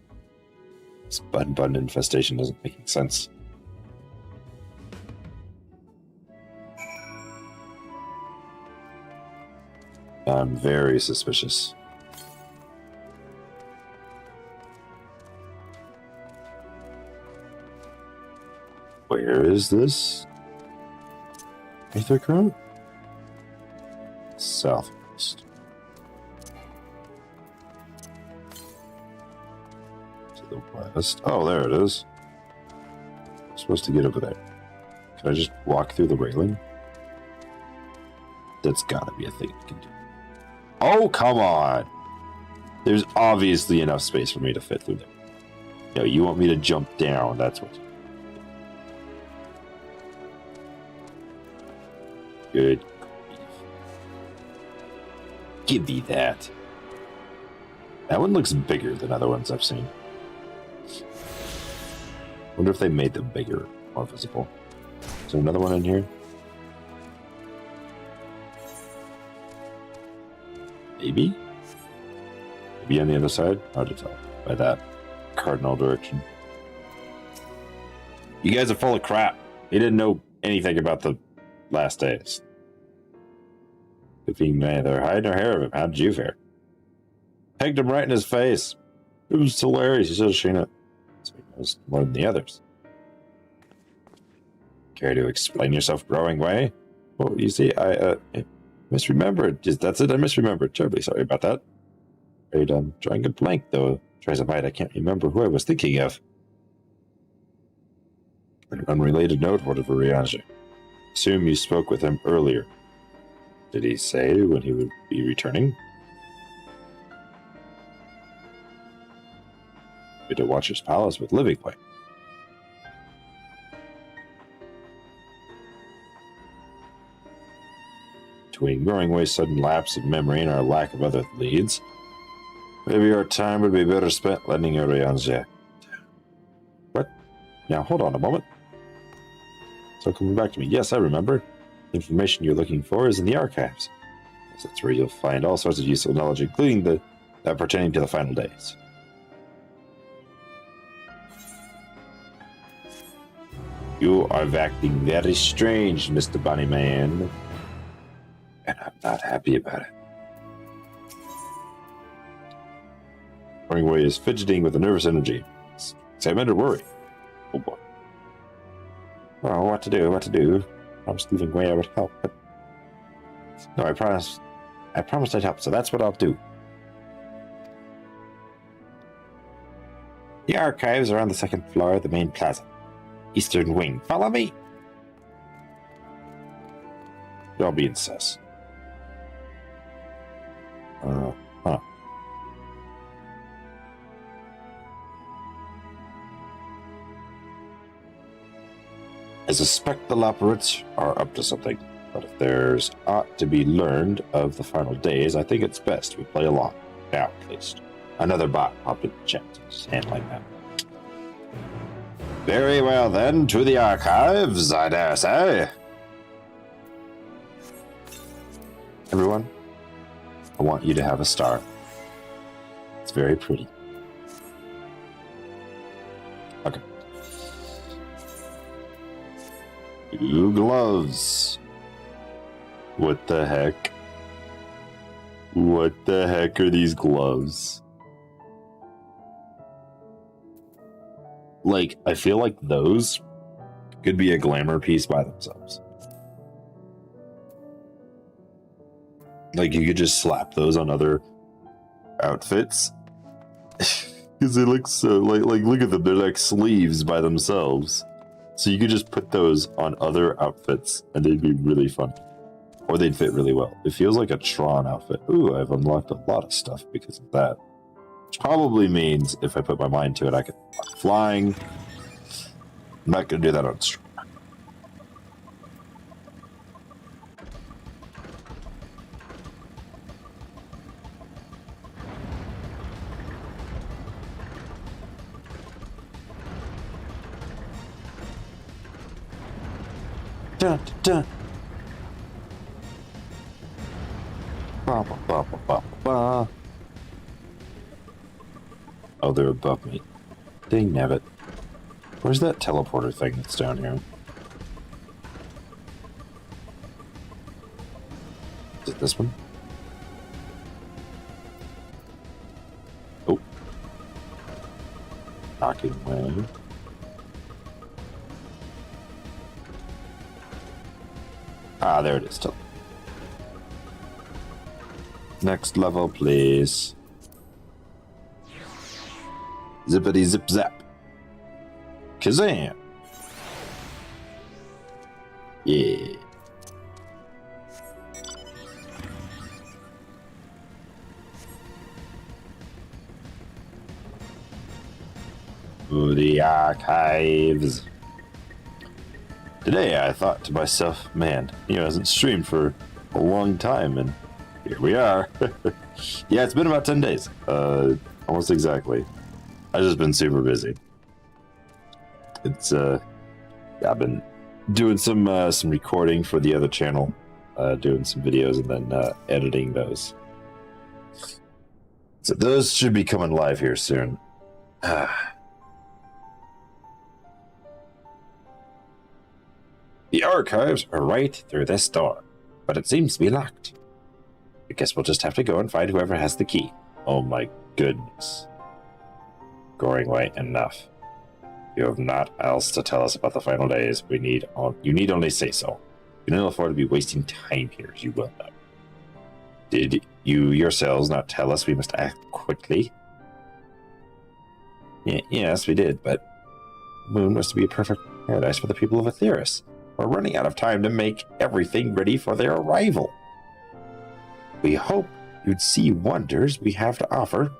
This bun infestation isn't making sense. I'm very suspicious. Where is this? Aethercrown? Southwest. To the west. Oh, there it is. I'm supposed to get over there. Can I just walk through the railing? That's gotta be a thing I can do. Oh, come on! There's obviously enough space for me to fit through there. No, you want me to jump down, that's what you... Good. Give me that. That one looks bigger than other ones I've seen. Wonder if they made them bigger, more visible. Is there another one in here? Maybe? Maybe on the other side? Hard to tell by that cardinal direction. You guys are full of crap. You didn't know anything about the last days. Good thing neither hide nor hair of him. How did you fare? Pegged him right in his face. It was hilarious. You should have seen it. So he knows more than the others. Care to explain yourself growing way? Well, you see, I misremembered. That's it, I misremembered. Terribly sorry about that. Afraid I'm drawing a blank, though. Try as I might, I can't remember who I was thinking of. An unrelated note, whatever Riange. Assume you spoke with him earlier. Did he say when he would be returning? Maybe to Watcher's Palace with Living Way. Between growing way sudden lapse of memory and our lack of other leads, maybe our time would be better spent lending a Riange. What? Now hold on a moment. So coming back to me. Yes, I remember. The information you're looking for is in the archives. That's where you'll find all sorts of useful knowledge, including that pertaining to the final days. You are acting very strange, Mr. Bunnyman. And I'm not happy about it. Hemingway is fidgeting with a nervous energy. Excitement or worry? Oh boy. Oh, what to do? I promised Living Way I would help, but... No, I promised I'd help, so that's what I'll do. The archives are on the second floor of the main plaza. Eastern wing. Follow me! Don't be incensed. Huh. I suspect the Laporits are up to something, but if there's aught to be learned of the final days, I think it's best we play along. Now, at least. Another bot popped in the chat, just handling that. Very well then, to the archives, I dare say. Everyone, I want you to have a star. It's very pretty. Okay. 2 gloves. What the heck? What the heck are these gloves? Like, I feel like those could be a glamour piece by themselves. Like, you could just slap those on other outfits. Because they look so, like, look at them. They're like sleeves by themselves. So you could just put those on other outfits, and they'd be really fun. Or they'd fit really well. It feels like a Tron outfit. Ooh, I've unlocked a lot of stuff because of that. Probably means if I put my mind to it, I could flying. I'm not going to do that on stream. Dun, dun. Ba, ba, ba, ba, ba, ba. Oh, they're above me. Dang nabbit. Where's that teleporter thing that's down here? Is it this one? Oh. Knocking away. Ah, there it is. Next level, please. Zippity zip zap. Kazam! Yeah. Ooh, the archives. Today I thought to myself, man, he hasn't streamed for a long time, and here we are. Yeah, it's been about 10 days. Almost exactly. I've just been super busy. It's I've been doing some recording for the other channel, doing some videos and then editing those. So those should be coming live here soon. The archives are right through this door, but it seems to be locked. I guess we'll just have to go and find whoever has the key. Oh my goodness. Going away enough. You have not else to tell us about the final days. You need only say so. You cannot afford to be wasting time here, as you well know. Did you yourselves not tell us we must act quickly? Yes, we did, but the moon was to be a perfect paradise for the people of Aetheris. We're running out of time to make everything ready for their arrival. We hope you'd see wonders we have to offer,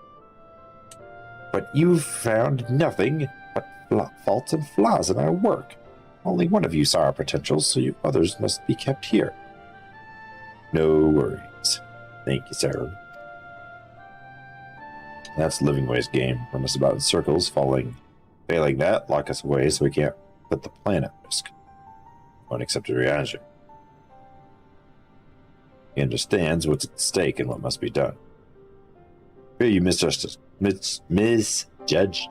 but you've found nothing but faults and flaws in our work. Only one of you saw our potential, so you others must be kept here. No worries. Thank you, sir. That's Living Way's game. Run us about in circles, failing that, lock us away so we can't put the plan at risk. Unaccepted reaction. He understands what's at stake and what must be done. Here you misjudged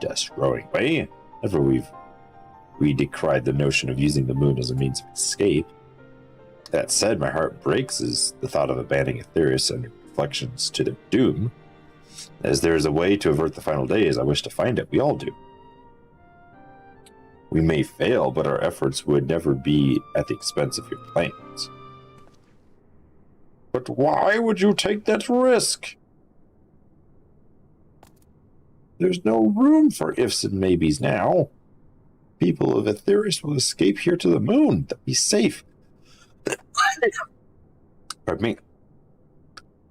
us, growing way. Never we decried the notion of using the moon as a means of escape. That said, my heart breaks as the thought of abandoning Aetheris and reflections to their doom. As there is a way to avert the final days, I wish to find it. We all do. We may fail, but our efforts would never be at the expense of your plans. But why would you take that risk? There's no room for ifs and maybes now. People of Aetheris will escape here to the moon. They'll be safe. Pardon me.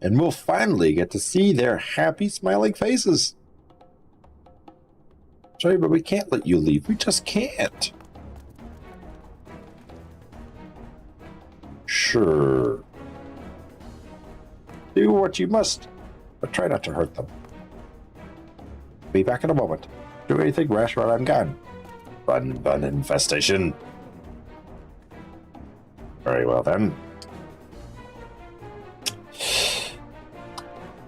And we'll finally get to see their happy, smiling faces. Sorry, but we can't let you leave. We just can't. Sure. Do what you must, but try not to hurt them. Be back in a moment. Do anything rash while I'm gone. Bun, infestation. Very well then.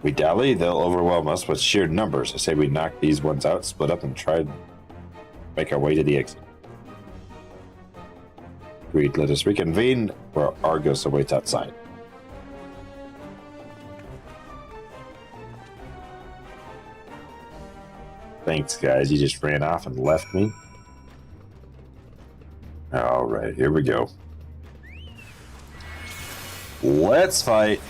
We dally, they'll overwhelm us with sheer numbers. I say we knock these ones out, split up, and try to make our way to the exit. Agreed, let us reconvene where Argos awaits outside. Thanks, guys. You just ran off and left me. Alright, here we go. Let's fight.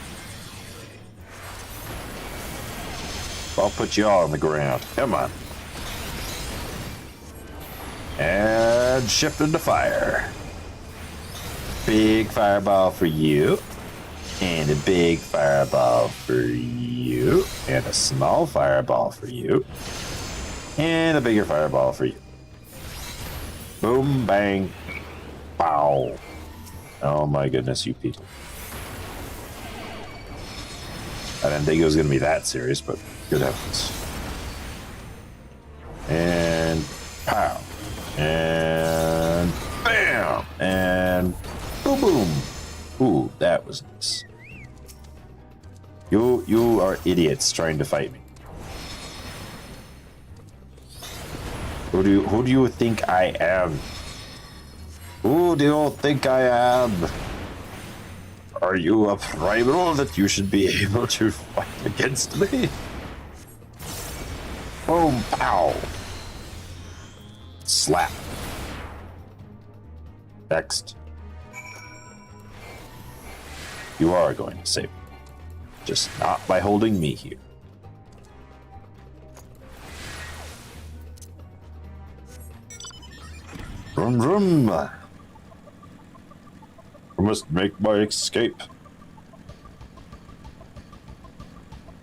I'll put you all on the ground. Come on. And shift into fire. Big fireball for you. And a big fireball for you. And a small fireball for you. And a bigger fireball for you. Boom, bang, pow. Oh my goodness, you people. I didn't think it was going to be that serious, but good heavens. And pow. And bam. And boom, boom. Ooh, that was nice. You are idiots trying to fight me. Who do you think I am? Who do you think I am? Are you a primal that you should be able to fight against me? Boom, pow. Slap. Next. You are going to save me. Just not by holding me here. Vroom, vroom. I must make my escape.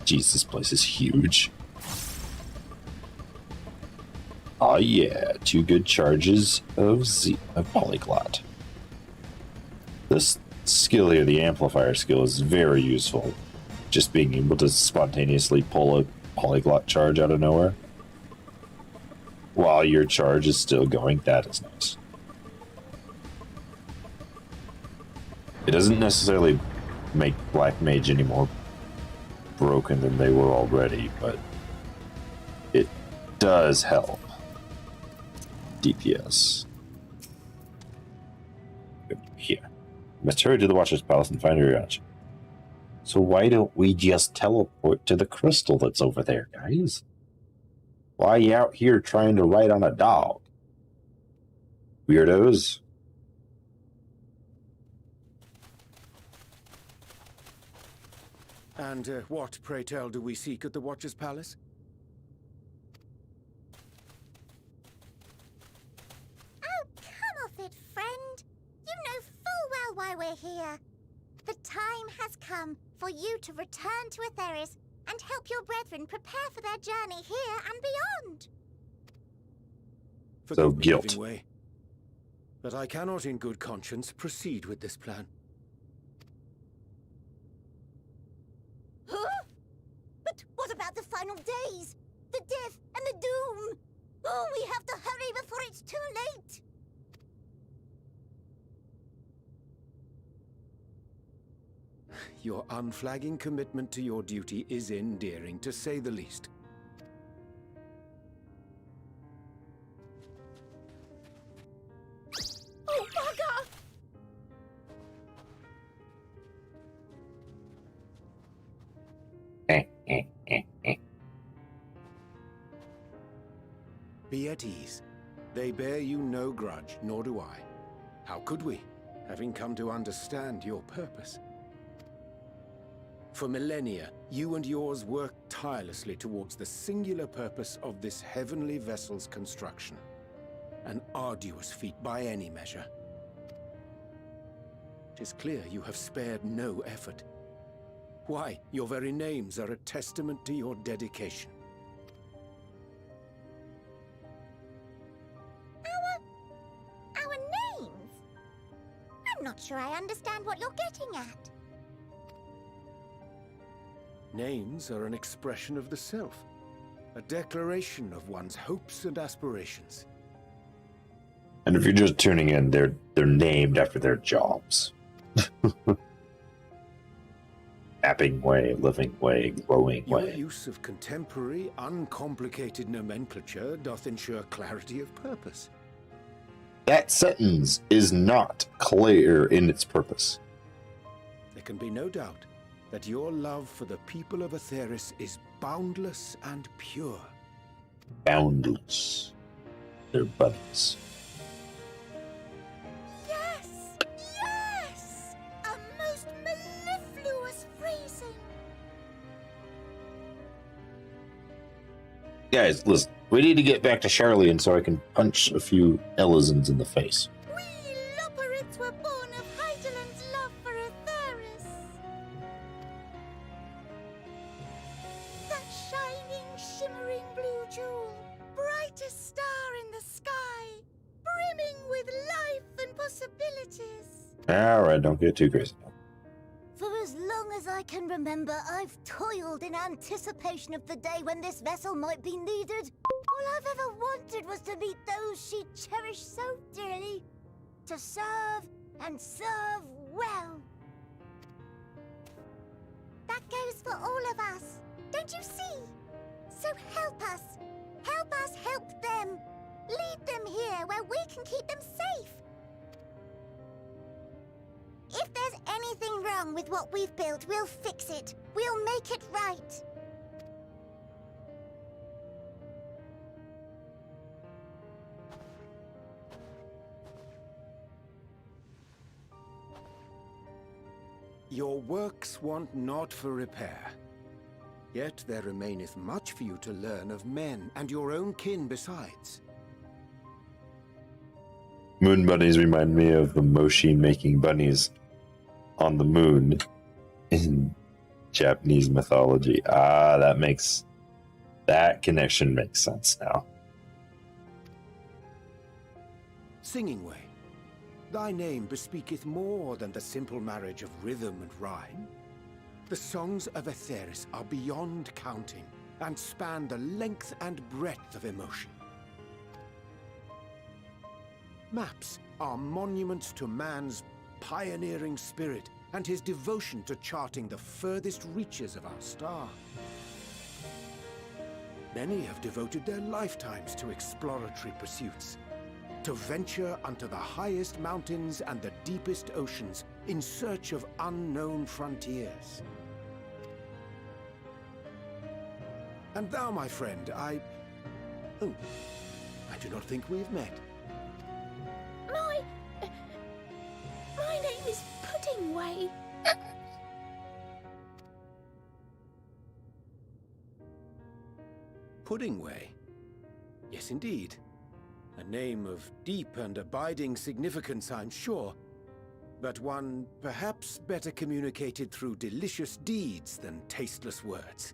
Jeez, this place is huge. Oh yeah, 2 good charges of Polyglot. This skill here, the amplifier skill, is very useful. Just being able to spontaneously pull a Polyglot charge out of nowhere while your charge is still going, that is nice. It doesn't necessarily make Black Mage any more broken than they were already, but it does help. DPS. Here. Must hurry to the Watcher's Palace and find her ranch. So why don't we just teleport to the crystal that's over there, guys? Why are you out here trying to ride on a dog? Weirdos. And what, pray tell, do we seek at the Watcher's Palace? Oh, come off it, friend. You know full well why we're here. The time has come for you to return to Aetheris and help your brethren prepare for their journey here and beyond. So Forgive me, guilt. Living Way, but I cannot in good conscience proceed with this plan. Huh? But what about the final days? The death and the doom? Oh, we have to hurry before it's too late. Your unflagging commitment to your duty is endearing, to say the least. Oh, bugger! Be at ease. They bear you no grudge, nor do I. How could we, having come to understand your purpose? For millennia, you and yours worked tirelessly towards the singular purpose of this heavenly vessel's construction. An arduous feat by any measure. It is clear you have spared no effort. Why, your very names are a testament to your dedication. Our names? I'm not sure I understand what you're getting at. Names are an expression of the self, a declaration of one's hopes and aspirations. And if you're just tuning in, they're named after their jobs. Napping way, living way, growing Your way. use of contemporary, uncomplicated nomenclature doth ensure clarity of purpose. That sentence is not clear in its purpose. There can be no doubt that your love for the people of Aetheris is boundless and pure. Boundless. They're buddies. Yes! Yes! A most mellifluous phrasing. Guys, listen. We need to get back to Charlene so I can punch a few Elizons in the face. We Loperids were born of Heideland's love for Aetheris. Alright, don't get too crazy. For as long as I can remember, I've toiled in anticipation of the day when this vessel might be needed. All I've ever wanted was to meet those she cherished so dearly. To serve and serve well. That goes for all of us. Don't you see? So help us. Help us help them. Lead them here where we can keep them safe. If there's anything wrong with what we've built, we'll fix it. We'll make it right. Your works want not for repair. Yet there remaineth much for you to learn of men, and your own kin besides. Moon bunnies remind me of the Moshi making bunnies on the moon in Japanese mythology. Ah, that connection makes sense now. Singing Way, thy name bespeaketh more than the simple marriage of rhythm and rhyme. The songs of Aetheris are beyond counting, and span the length and breadth of emotion. Maps are monuments to man's pioneering spirit and his devotion to charting the furthest reaches of our star. Many have devoted their lifetimes to exploratory pursuits, to venture unto the highest mountains and the deepest oceans in search of unknown frontiers. And thou, my friend, I do not think we've met. My name is Puddingway. Puddingway? Yes, indeed. A name of deep and abiding significance, I'm sure, but one perhaps better communicated through delicious deeds than tasteless words.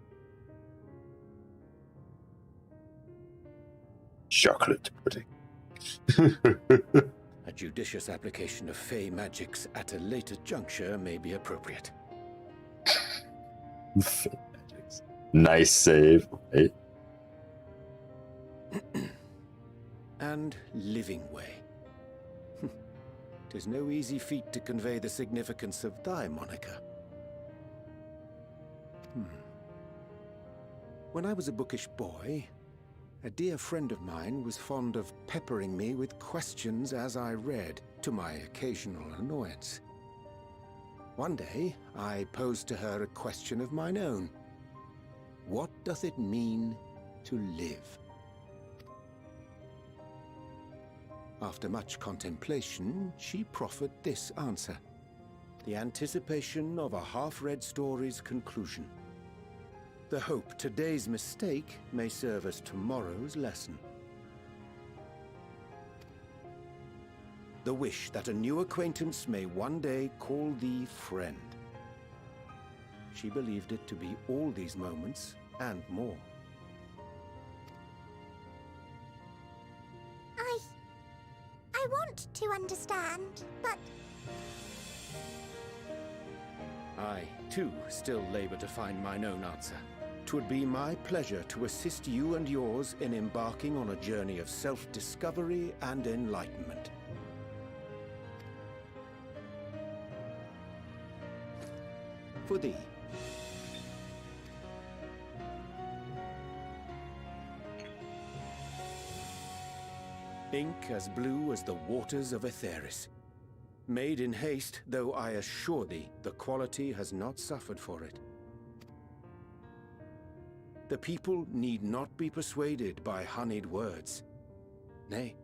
Chocolate pudding. A judicious application of fey magics at a later juncture may be appropriate. Nice save, right? And Living Way. 'Tis no easy feat to convey the significance of thy moniker. When I was a bookish boy, a dear friend of mine was fond of peppering me with questions as I read, to my occasional annoyance. One day, I posed to her a question of mine own. What doth it mean to live? After much contemplation, she proffered this answer. The anticipation of a half-read story's conclusion. The hope today's mistake may serve as tomorrow's lesson. The wish that a new acquaintance may one day call thee friend. She believed it to be all these moments and more. I want to understand, but... I, too, still labor to find mine own answer. 'Twould be my pleasure to assist you and yours in embarking on a journey of self-discovery and enlightenment. For thee. Ink as blue as the waters of Aetheris. Made in haste, though I assure thee, the quality has not suffered for it. The people need not be persuaded by honeyed words. Nay,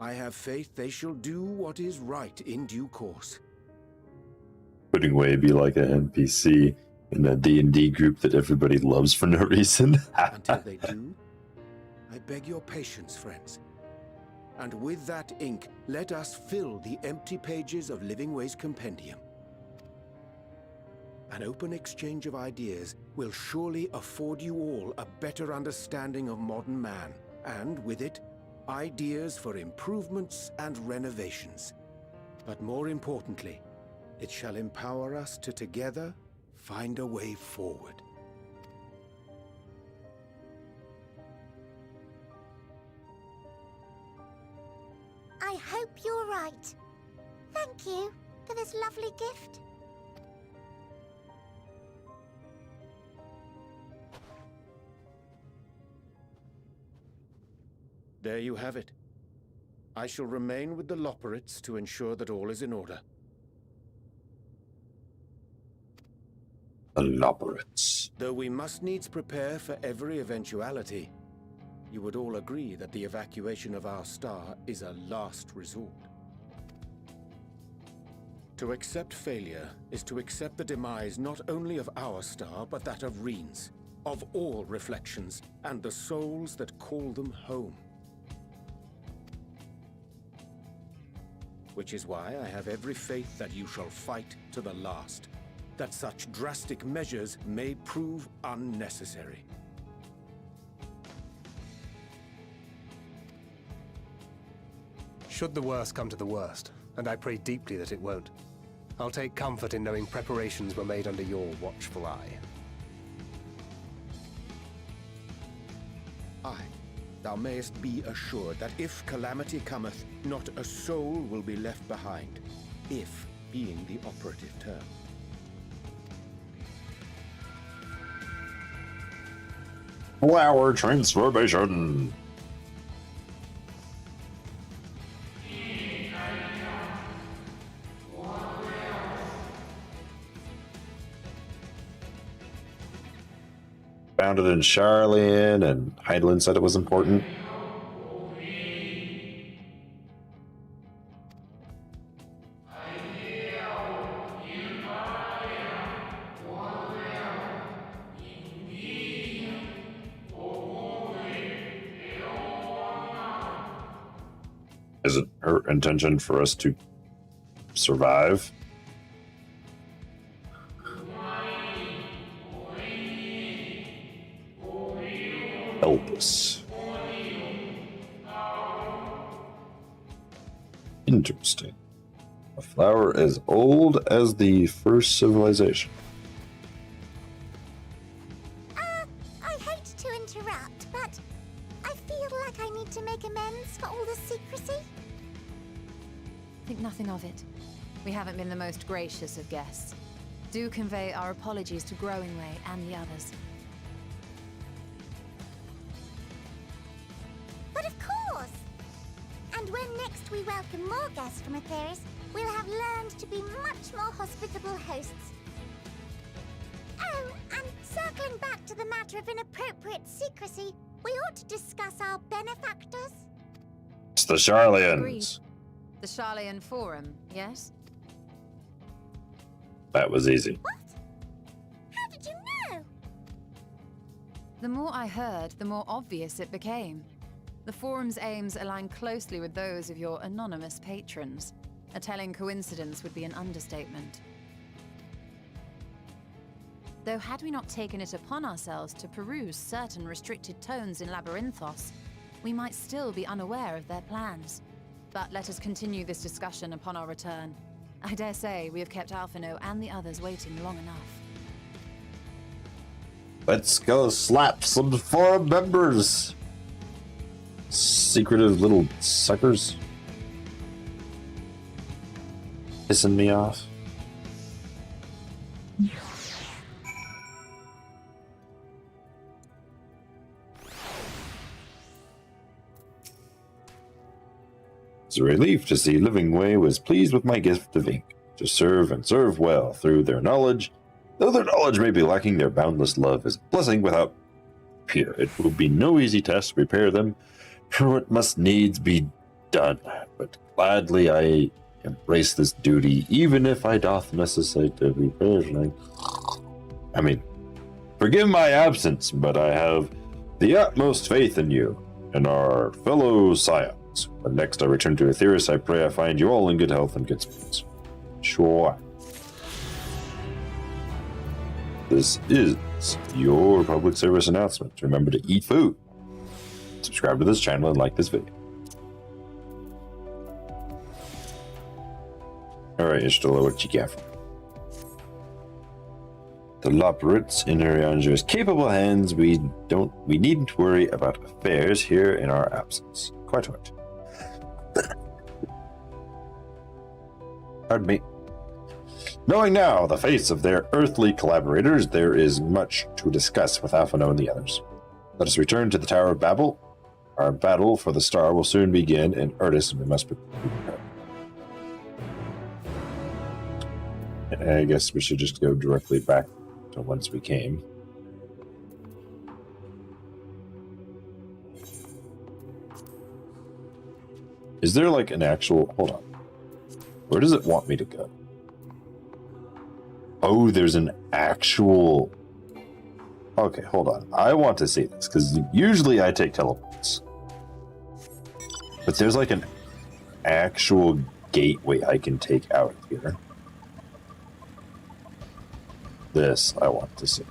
I have faith they shall do what is right in due course. Puddingway be like an NPC in a D&D group that everybody loves for no reason. Until they do, I beg your patience, friends. And with that ink, let us fill the empty pages of Living Way's compendium. An open exchange of ideas will surely afford you all a better understanding of modern man, and with it, ideas for improvements and renovations. But more importantly, it shall empower us to together find a way forward. I hope you're right. Thank you for this lovely gift. There you have it. I shall remain with the Loporrits to ensure that all is in order. The Loporrits. Though we must needs prepare for every eventuality, you would all agree that the evacuation of our star is a last resort. To accept failure is to accept the demise not only of our star, but that of Reen's, of all reflections, and the souls that call them home. Which is why I have every faith that you shall fight to the last, that such drastic measures may prove unnecessary. Should the worst come to the worst, and I pray deeply that it won't, I'll take comfort in knowing preparations were made under your watchful eye. Aye, thou mayest be assured that if calamity cometh, not a soul will be left behind, if being the operative term. Flower transformation. Found it in Charlian, and Heidelin said it was important. Is it her intention for us to survive? Help us. Interesting. A flower as old as the first civilization. I hate to interrupt, but I feel like I need to make amends for all the secrecy. Think nothing of it. We haven't been the most gracious of guests. Do convey our apologies to Growingway and the others. But of course! And when next we welcome more guests from Atheris, we'll have learned to be much more hospitable hosts. Oh, and circling back to the matter of inappropriate secrecy, we ought to discuss our benefactors. It's the Charlians. Agreed. The Charlian Forum, yes? That was easy. What? How did you know? The more I heard, the more obvious it became. The Forum's aims align closely with those of your anonymous patrons. A telling coincidence would be an understatement. Though had we not taken it upon ourselves to peruse certain restricted tones in Labyrinthos, we might still be unaware of their plans. But let us continue this discussion upon our return. I dare say we have kept Alphino and the others waiting long enough. Let's go slap some forum members. Secretive little suckers. Pissing me off. It's a relief to see Livingway was pleased with my gift of ink, to serve and serve well through their knowledge. Though their knowledge may be lacking, their boundless love is a blessing without peer. It will be no easy task to prepare them for what must needs be done, but gladly I embrace this duty, even if I doth necessitate to be patient. I mean, forgive my absence, but I have the utmost faith in you and our fellow scions. When next I return to Atheris, I pray I find you all in good health and good spirits. Sure. This is your public service announcement. Remember to eat food, subscribe to this channel, and like this video. Alright, Ishtala, what you got? The labyrinth's in Arianger's capable hands. We needn't worry about affairs here in our absence. Quite right. Pardon me. Knowing now the fates of their earthly collaborators, there is much to discuss with Alphino and the others. Let us return to the Tower of Babel. Our battle for the star will soon begin in earnest, and we must be prepared. And I guess we should just go directly back to whence we came. Is there like an actual... Hold on. Where does it want me to go? Oh, there's an actual... Okay, hold on. I want to see this, because usually I take teleports. But there's like an actual gateway I can take out here. This I want to see.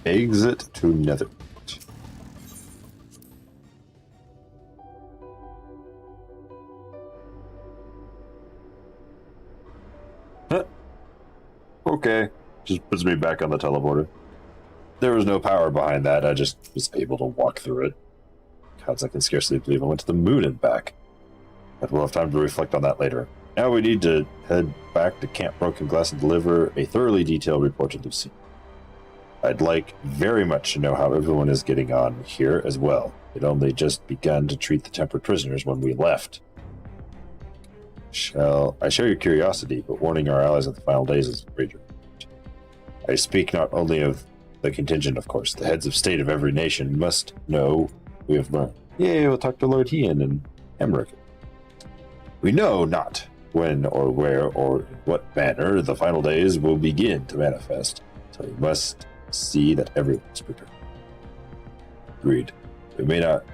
Exit to Nether. Okay, just puts me back on the teleporter. There was no power behind that, I just was able to walk through it. Gods, I can scarcely believe I went to the moon and back. But we'll have time to reflect on that later. Now we need to head back to Camp Broken Glass and deliver a thoroughly detailed report to Lucy. I'd like very much to know how everyone is getting on here as well. We'd only just begun to treat the tempered prisoners when we left. I share your curiosity, but warning our allies of the final days is a greater. I speak not only of the contingent, of course. The heads of state of every nation must know we have learned. Yea, we'll talk to Lord Hien and Emmerich. We know not when or where or in what manner the final days will begin to manifest, so we must see that everyone's prepared. Agreed. We may not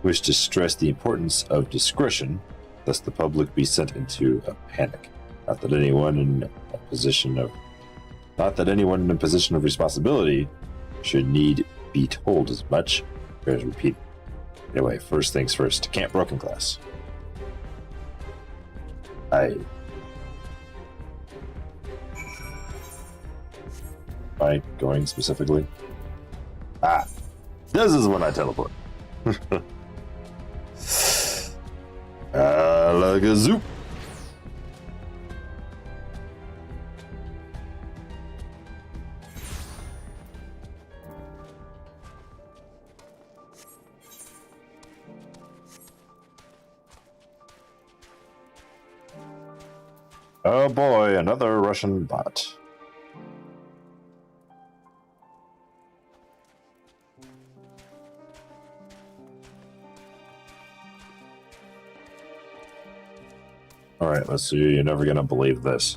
wish to stress the importance of discretion, lest the public be sent into a panic. Not that anyone in a position of responsibility should need be told as much. Bears repeating. Anyway, first things first. Camp Broken Glass. Am I going specifically? This is when I teleport. Alakazoo. Oh boy, another Russian bot. Alright, let's see. You're never gonna believe this.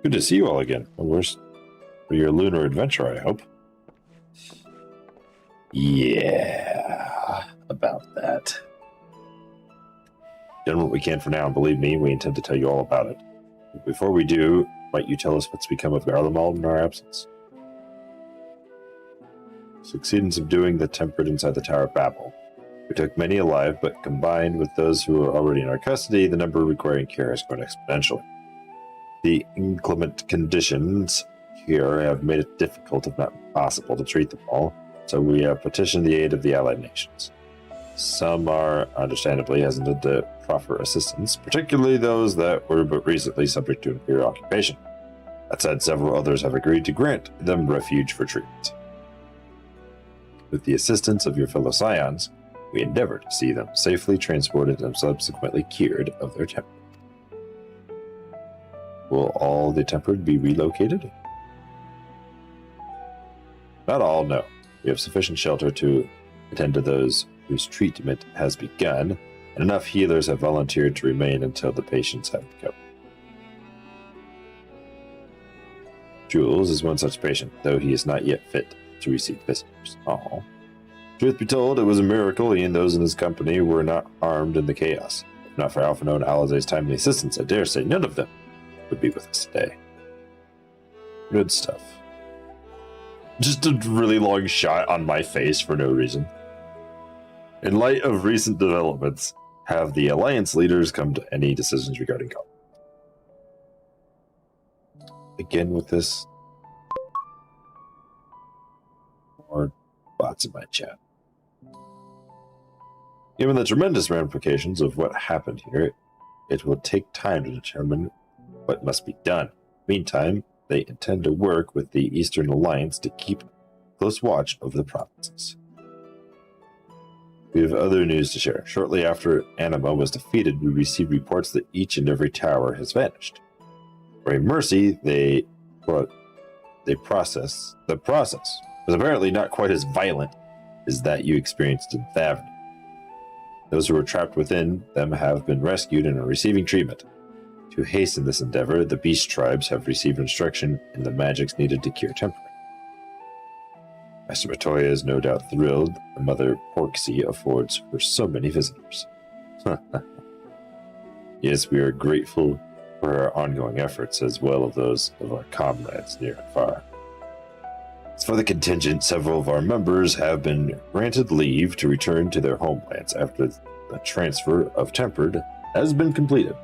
Good to see you all again. Where's for your lunar adventure, I hope? Yeah, about that. Done what we can for now, and believe me, we intend to tell you all about it. Before we do, might you tell us what's become of Garlemald in our absence? Succeed in subduing the tempered inside the Tower of Babel. We took many alive, but combined with those who are already in our custody, the number requiring care has grown exponentially. The inclement conditions here have made it difficult, if not impossible, to treat them all, so we have petitioned the aid of the allied nations. Some are, understandably, hesitant to proffer assistance, particularly those that were but recently subject to imperial occupation. That said, several others have agreed to grant them refuge for treatment. With the assistance of your fellow scions, we endeavor to see them safely transported and subsequently cured of their temper. Will all the tempered be relocated? Not all, no. We have sufficient shelter to attend to those whose treatment has begun, and enough healers have volunteered to remain until the patients have recovered. Jules is one such patient, though he is not yet fit to receive visitors. Truth be told, it was a miracle he and those in his company were not harmed in the chaos. If not for Alphino and Alizé's timely assistance, I dare say none of them would be with us today. Good stuff. Just a really long shot on my face for no reason. In light of recent developments, have the Alliance leaders come to any decisions regarding Garlemald? Again with this. More bots in my chat. Given the tremendous ramifications of what happened here, it will take time to determine what must be done. Meantime, they intend to work with the Eastern Alliance to keep close watch over the provinces. We have other news to share. Shortly after Anima was defeated, we received reports that each and every tower has vanished. For a mercy, the process was apparently not quite as violent as that you experienced in Thavern. Those who were trapped within them have been rescued and are receiving treatment. To hasten this endeavor, the beast tribes have received instruction in the magics needed to cure temporary. Master Matoya is no doubt thrilled the Mother Porksy affords her so many visitors. Yes, we are grateful for our ongoing efforts as well as those of our comrades near and far. As for the contingent, several of our members have been granted leave to return to their homelands after the transfer of Tempered has been completed.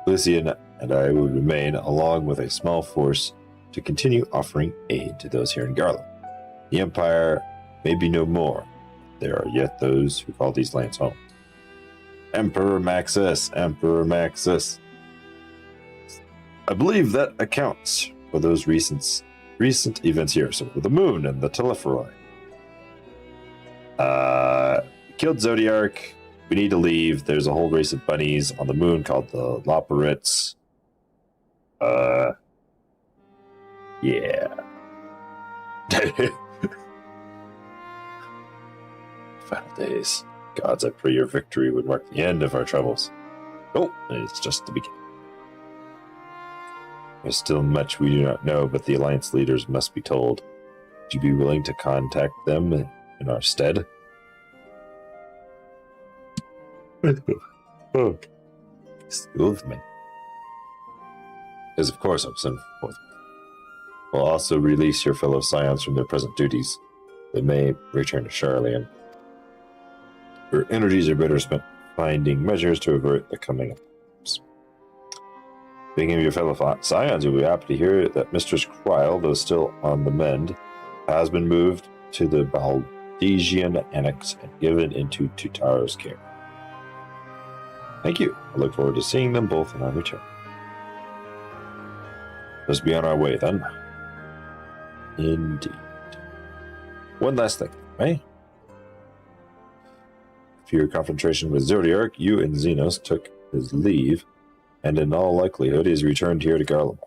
Lucian and I will remain along with a small force to continue offering aid to those here in Garlemald. The Empire may be no more. There are yet those who call these lands home. Emperor Maxus, Emperor Maxus. I believe that accounts for those recent events here. So with the moon and the Telephoroi. Killed Zodiarch. We need to leave. There's a whole race of bunnies on the moon called the Loporits. Yeah. Final days. Gods, I pray your victory would mark the end of our troubles. Oh, it's just the beginning. There's still much we do not know, but the Alliance leaders must be told. Would you be willing to contact them in our stead? Oh, still with me. As of course I'm sent forth. We'll also release your fellow scions from their present duties. They may return to Charlian. Your energies are better spent finding measures to avert the coming of problems. Speaking of your fellow scions, you'll be happy to hear that Mistress Kryl, though still on the mend, has been moved to the Baldesian Annex and given into Tutaro's care. Thank you. I look forward to seeing them both on our return. Let's be on our way then. Indeed. One last thing, eh? After your confrontation with Zodiarch, you and Xenos took his leave, and in all likelihood he has returned here to Garlemald.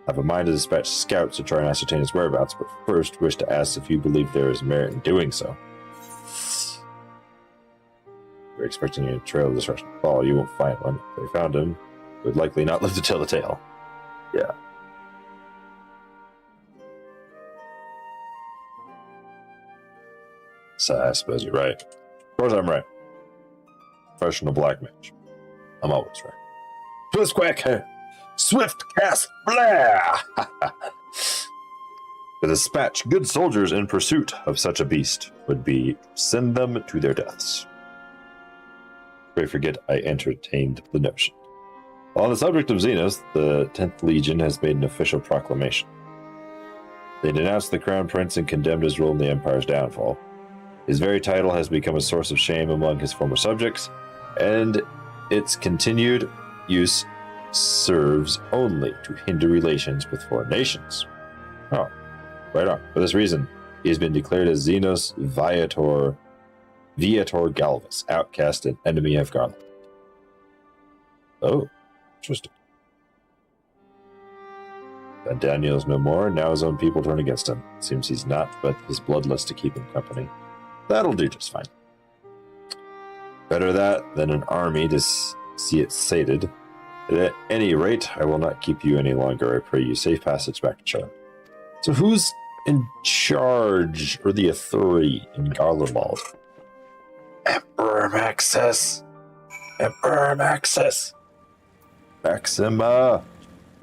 I have a mind to dispatch scouts to try and ascertain his whereabouts, but first wish to ask if you believe there is merit in doing so. You're expecting a trail of destruction to follow, you won't find one. If they found him, he would likely not live to tell the tale. Yeah. So I suppose you're right. Of course I'm right. Professional black mage. I'm always right. Twist quack! Swift cast blah! To dispatch good soldiers in pursuit of such a beast would be send them to their deaths. Pray forget I entertained the notion. On the subject of Xenos, the 10th Legion has made an official proclamation. They denounced the Crown Prince and condemned his role in the Empire's downfall. His very title has become a source of shame among his former subjects, and its continued use serves only to hinder relations with foreign nations. Oh, right on. For this reason, he has been declared as Xenos Viator Galvus, outcast and enemy of Garlemald. Oh, interesting. But Daniel's no more, now his own people turn against him. Seems he's not, but his bloodlust to keep him company. That'll do just fine. Better that than an army to see it sated. At any rate, I will not keep you any longer. I pray you safe passage back to Charlotte. So who's in charge, or the authority in Garlemald? Emperor Maxus! Emperor Maxus! Maxima!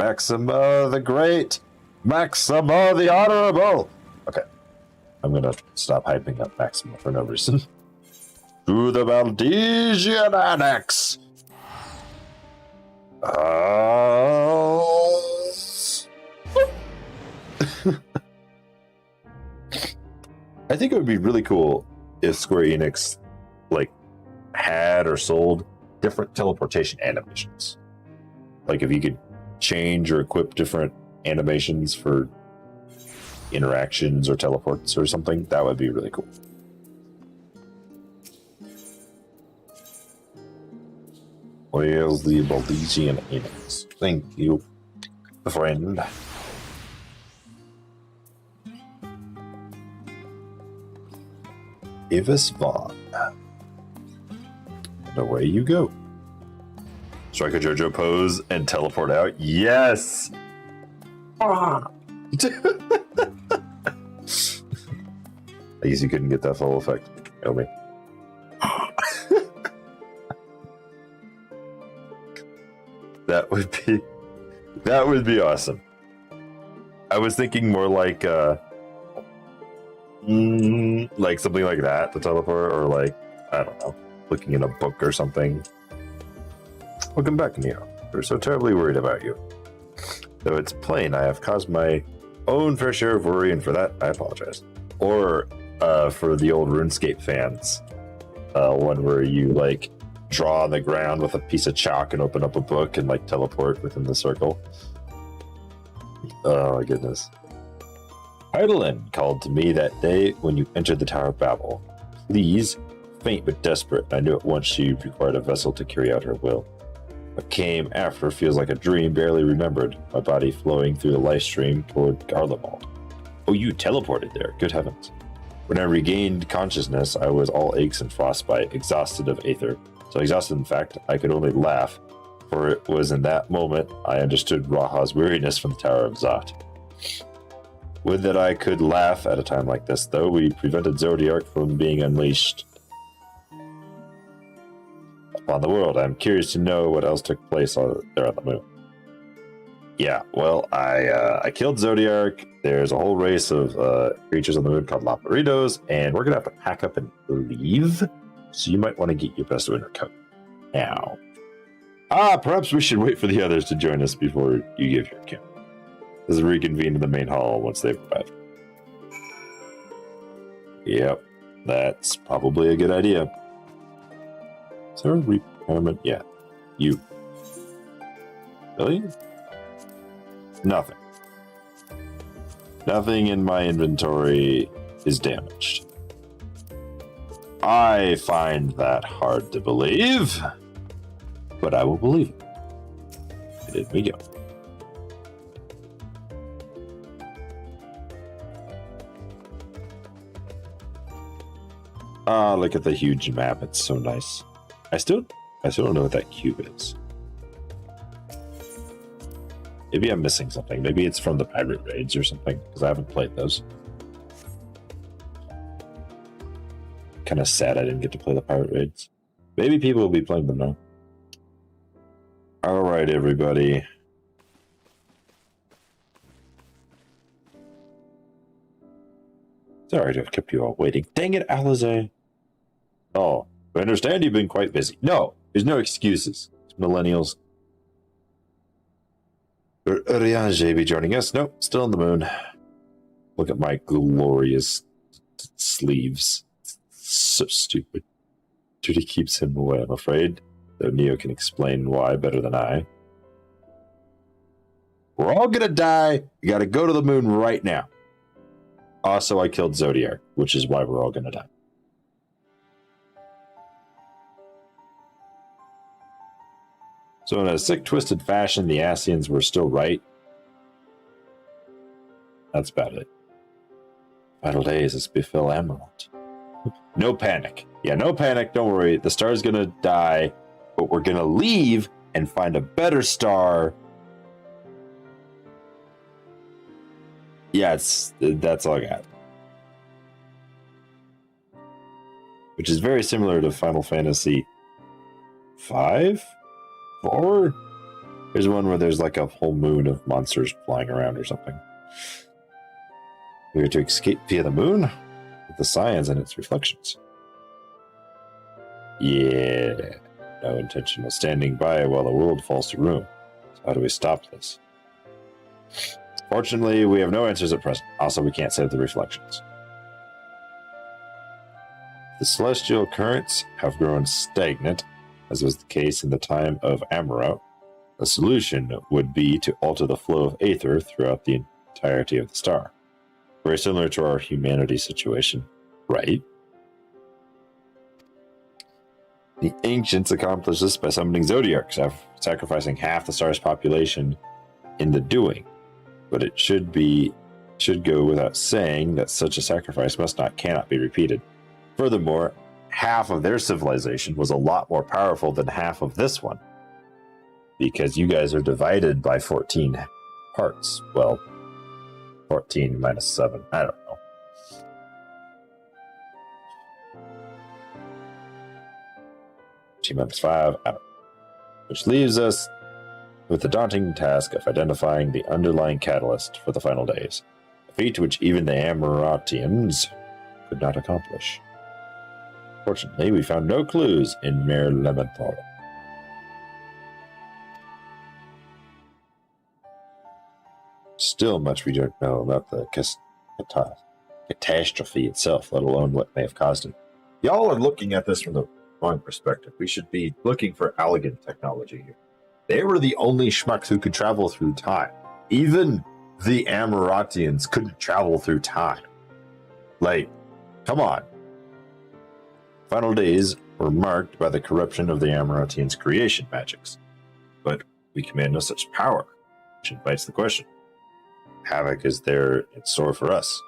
Maxima the Great! Maxima the Honorable! Okay. I'm gonna stop hyping up Maxima for no reason. To the Valdesian Annex! I think it would be really cool if Square Enix like had or sold different teleportation animations. Like if you could change or equip different animations for interactions or teleports or something, that would be really cool. Where's the Valdesian Annex? Thank you, friend. FFXIV. And away you go. Strike a JoJo pose and teleport out. Yes! Ah. I guess you couldn't get that full effect. Help me. That would be awesome. I was thinking more like something like that to teleport, or like, I don't know, looking in a book or something. Welcome back, Neo. We're so terribly worried about you. Though it's plain I have caused my own fair share of worry, and for that I apologize. Or for the old RuneScape fans, one where you like draw on the ground with a piece of chalk and open up a book and like teleport within the circle. Oh my goodness. Heidelin called to me that day when you entered the Tower of Babel. Please, faint but desperate. I knew at once she required a vessel to carry out her will. What came after feels like a dream barely remembered, my body flowing through the life stream toward Garlemald. Oh, you teleported there, good heavens. When I regained consciousness, I was all aches and frostbite, exhausted of aether. So exhausted, in fact, I could only laugh, for it was in that moment I understood Raha's weariness from the Tower of Zot. Would that I could laugh at a time like this, though. We prevented Zodiark from being unleashed upon the world. I'm curious to know what else took place there on the moon. Yeah, well, I killed Zodiark. There's a whole race of creatures on the moon called Laparitos, and we're gonna have to pack up and leave. So you might want to get your best winter coat now. Perhaps we should wait for the others to join us before you give your account. Let's reconvene in the main hall once they've arrived. Yep, that's probably a good idea. Is there a repairment? Yeah. You. Really? Nothing. Nothing in my inventory is damaged. I find that hard to believe, but I will believe it. And in we go. Look at the huge map. It's so nice. I still don't know what that cube is. Maybe I'm missing something. Maybe it's from the pirate raids or something, because I haven't played those. Kind of sad I didn't get to play the pirate raids. Maybe people will be playing them now. All right, everybody. Sorry to have kept you all waiting. Dang it, Alize. Oh, I understand you've been quite busy. No, there's no excuses. Millennials. Uriange be joining us. Nope, still on the moon. Look at my glorious sleeves. So stupid. Duty keeps him away, I'm afraid. Though Neo can explain why better than I. We're all gonna die. You gotta go to the moon right now. Also, I killed Zodiark, which is why we're all gonna die. So in a sick, twisted fashion, the Asians were still right. That's about it. Final days as befell Emerald. No panic. Yeah, no panic. Don't worry. The star's gonna die, but we're gonna leave and find a better star. Yeah, that's all I got. Which is very similar to Final Fantasy V? 4? There's one where there's like a whole moon of monsters flying around or something. We're to escape via the moon? with the science and its reflections. Yeah, no intention of standing by while the world falls to ruin. So how do we stop this? Fortunately, we have no answers at present. Also, we can't save the reflections. The celestial currents have grown stagnant, as was the case in the time of Amaro. The solution would be to alter the flow of aether throughout the entirety of the star. Very similar to our humanity situation, right? The ancients accomplished this by summoning zodiacs, sacrificing half the star's population in the doing. But it should go without saying that such a sacrifice cannot be repeated. Furthermore, half of their civilization was a lot more powerful than half of this one. Because you guys are divided by 14 parts. Well, 14 minus 7. I don't know. T minus 5. I don't know. Which leaves us with the daunting task of identifying the underlying catalyst for the final days. A feat which even the Amaratians could not accomplish. Fortunately, we found no clues in Mare Elemental. Still much we don't know about the catastrophe itself, let alone what may have caused it. Y'all are looking at this from the wrong perspective. We should be looking for elegant technology here. They were the only schmucks who could travel through time. Even the Amaratians couldn't travel through time. Like, come on. Final days were marked by the corruption of the Amaratians' creation magics. But we command no such power, which invites the question. Havoc is there in store for us?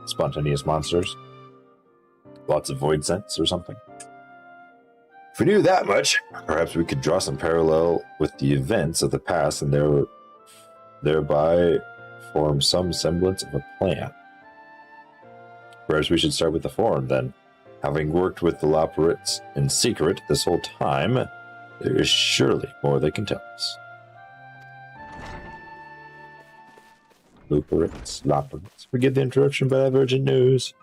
Spontaneous monsters? Lots of void sense or something? If we knew that much, perhaps we could draw some parallel with the events of the past and thereby form some semblance of a plan. Perhaps we should start with the form, then. Having worked with the Laparates in secret this whole time, there is surely more they can tell us. Laparates. Forgive the interruption, but I have urgent news.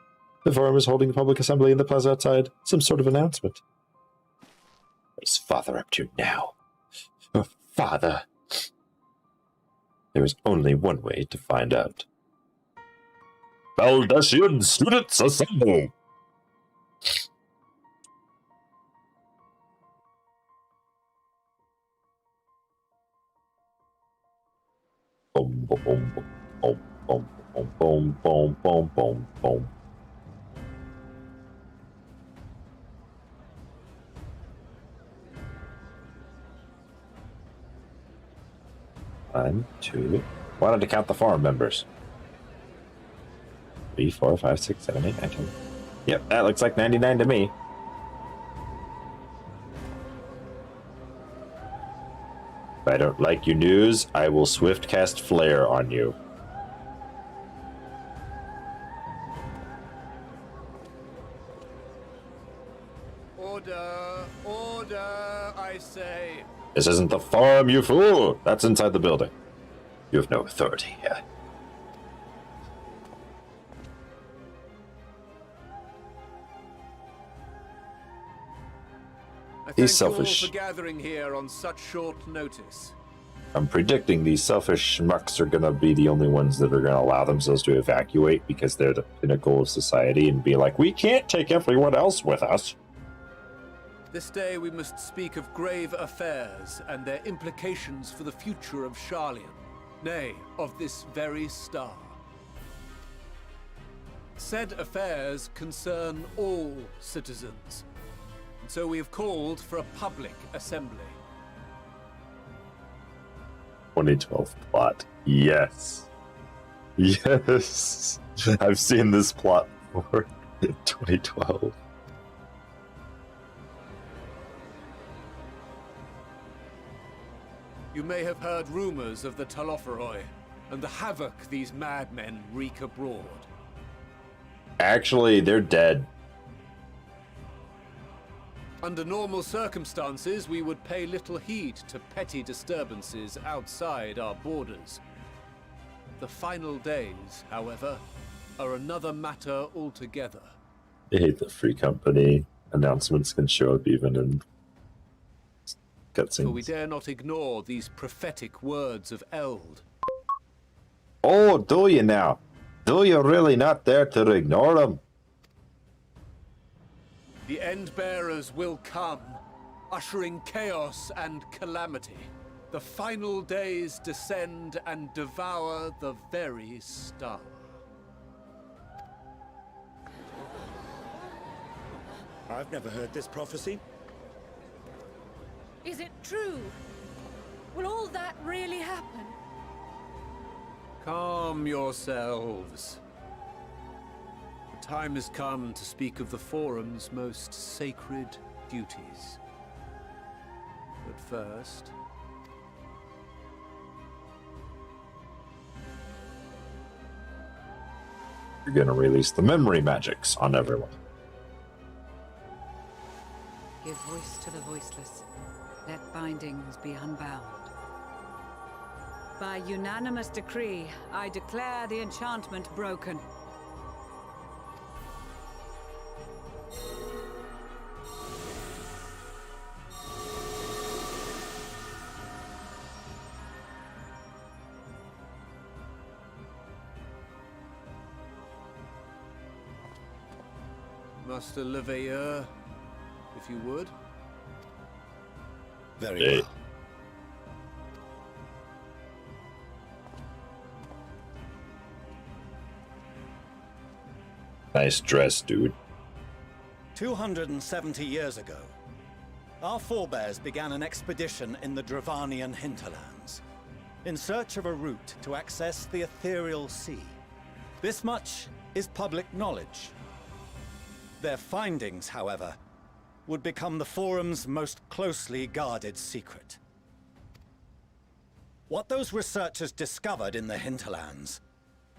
The forum is holding a public assembly in the plaza outside. Some sort of announcement. What is Father up to now? Oh, Father. There is only one way to find out. Valdesian students assemble! Boom, boom, boom, boom, boom, boom, boom, boom, boom, boom, boom. One, two. Wanted to count the forum members. 3, 4, 5, 6, 7, 8, 9, 10. Yep, that looks like 99 to me. If I don't like your news, I will swift cast Flare on you. Order, order, I say. This isn't the forum, you fool! That's inside the building. You have no authority here. I thank He's you all selfish. for gathering here on such short notice. I'm predicting these selfish schmucks are gonna be the only ones that are gonna allow themselves to evacuate because they're the pinnacle of society and be like, we can't take everyone else with us. This day we must speak of grave affairs and their implications for the future of Sharlayan, nay, of this very star. Said affairs concern all citizens, and so we have called for a public assembly. 2012 plot. Yes. Yes. I've seen this plot before. 2012. You may have heard rumors of the Telophoroi and the havoc these madmen wreak abroad. Actually, they're dead. Under normal circumstances, we would pay little heed to petty disturbances outside our borders. The final days, however, are another matter altogether. I hate the free company. Announcements can show up even in For we cutscenes. dare not ignore these prophetic words of Eld. Oh, do you now? Do you really not dare to ignore them? The Endbearers will come, ushering chaos and calamity. The final days descend and devour the very star. I've never heard this prophecy. Is it true? Will all that really happen? Calm yourselves. The time has come to speak of the Forum's most sacred duties. But first... You're gonna release the memory magics on everyone. Give voice to the voiceless. Let bindings be unbound. By unanimous decree, I declare the enchantment broken. Master Leveilleur, if you would. Very Hey. well. Nice dress, dude. 270 years ago, our forebears began an expedition in the Dravanian hinterlands, in search of a route to access the ethereal sea. This much is public knowledge. Their findings, however, would become the Forum's most closely guarded secret. What those researchers discovered in the hinterlands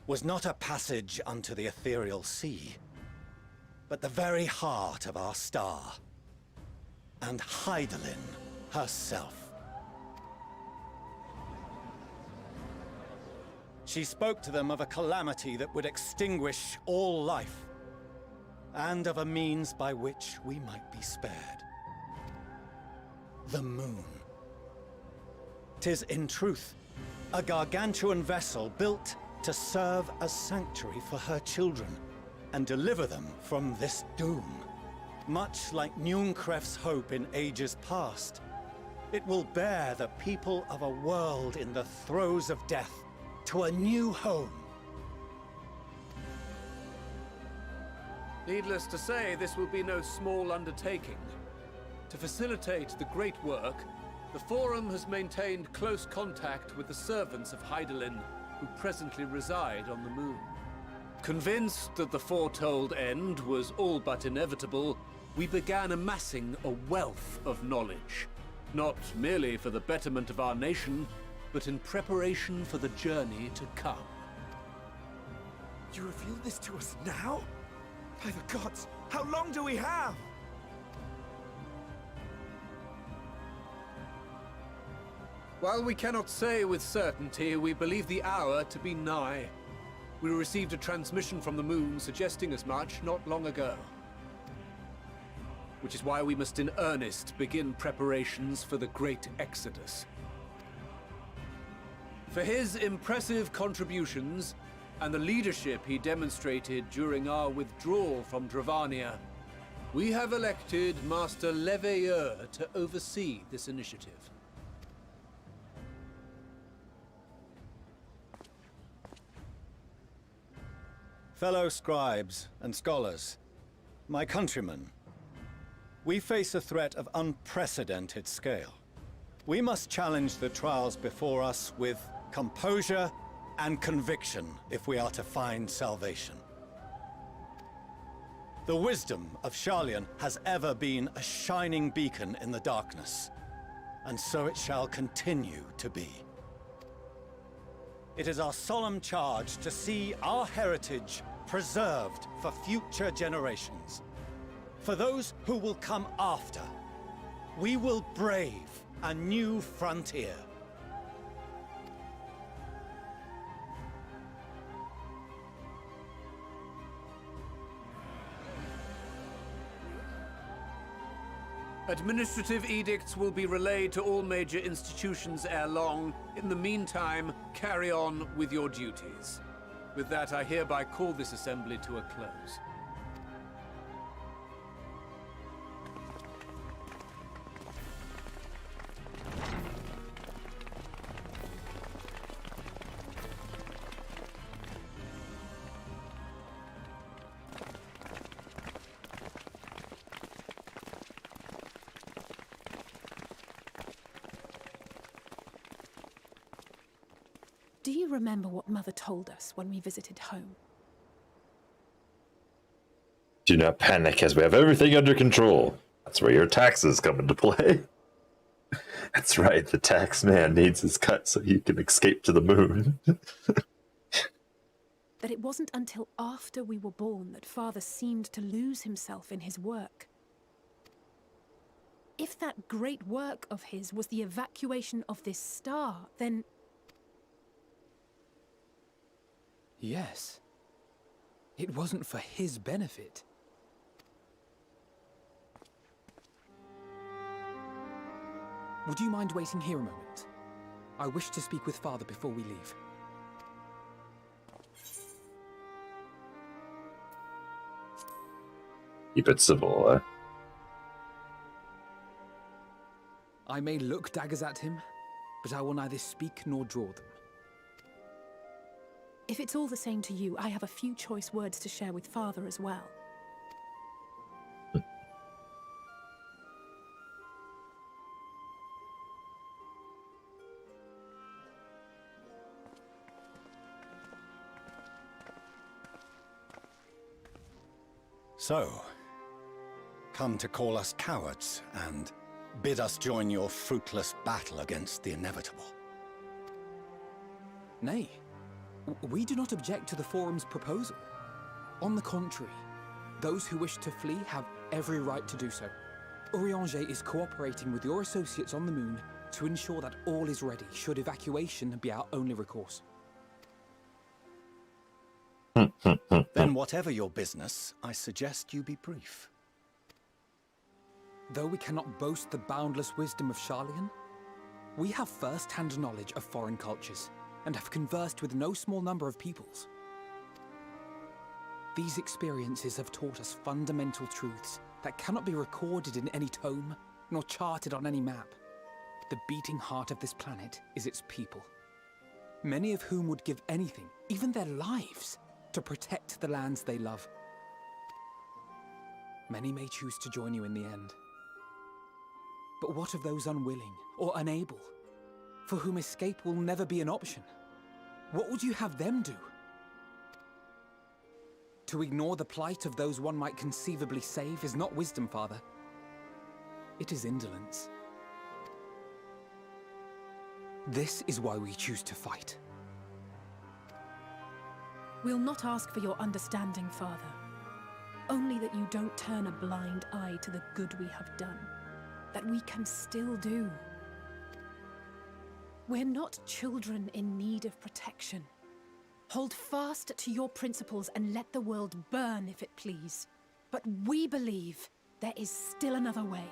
was not a passage unto the ethereal sea, but the very heart of our star, and Hydaelyn herself. She spoke to them of a calamity that would extinguish all life, and of a means by which we might be spared. The moon. 'Tis in truth a gargantuan vessel built to serve as sanctuary for her children and deliver them from this doom. Much like Nunkref's hope in ages past, it will bear the people of a world in the throes of death to a new home. Needless to say, this will be no small undertaking. To facilitate the great work, the Forum has maintained close contact with the servants of Hydaelyn, who presently reside on the moon. Convinced that the foretold end was all but inevitable, we began amassing a wealth of knowledge, not merely for the betterment of our nation, but in preparation for the journey to come. You reveal this to us now? By the gods, how long do we have? While we cannot say with certainty, we believe the hour to be nigh. We received a transmission from the moon suggesting as much not long ago. Which is why we must in earnest begin preparations for the Great Exodus. For his impressive contributions, and the leadership he demonstrated during our withdrawal from Dravania, we have elected Master Leveilleur to oversee this initiative. Fellow scribes and scholars, my countrymen, we face a threat of unprecedented scale. We must challenge the trials before us with composure and conviction if we are to find salvation. The wisdom of Sharlayan has ever been a shining beacon in the darkness, and so it shall continue to be. It is our solemn charge to see our heritage preserved for future generations. For those who will come after, we will brave a new frontier. Administrative edicts will be relayed to all major institutions ere long. In the meantime, carry on with your duties. With that, I hereby call this assembly to a close. Do you remember what Mother told us when we visited home? Do not panic, as we have everything under control. That's where your taxes come into play. That's right, the tax man needs his cut so you can escape to the moon. That it wasn't until after we were born that Father seemed to lose himself in his work. If that great work of his was the evacuation of this star, then... Yes. It wasn't for his benefit. Would you mind waiting here a moment? I wish to speak with Father before we leave. Keep it civil, I may look daggers at him, but I will neither speak nor draw them. If it's all the same to you, I have a few choice words to share with Father as well. So, come to call us cowards and bid us join your fruitless battle against the inevitable. Nay, we do not object to the Forum's proposal. On the contrary, those who wish to flee have every right to do so. Urianger is cooperating with your associates on the moon to ensure that all is ready should evacuation be our only recourse. Then whatever your business, I suggest you be brief. Though we cannot boast the boundless wisdom of Sharlayan, we have first-hand knowledge of foreign cultures and have conversed with no small number of peoples. These experiences have taught us fundamental truths that cannot be recorded in any tome, nor charted on any map. The beating heart of this planet is its people, many of whom would give anything, even their lives, to protect the lands they love. Many may choose to join you in the end. But what of those unwilling or unable, for whom escape will never be an option? What would you have them do? To ignore the plight of those one might conceivably save is not wisdom, Father. It is indolence. This is why we choose to fight. We'll not ask for your understanding, Father. Only that you don't turn a blind eye to the good we have done. That we can still do. We're not children in need of protection. Hold fast to your principles and let the world burn if it please. But we believe there is still another way.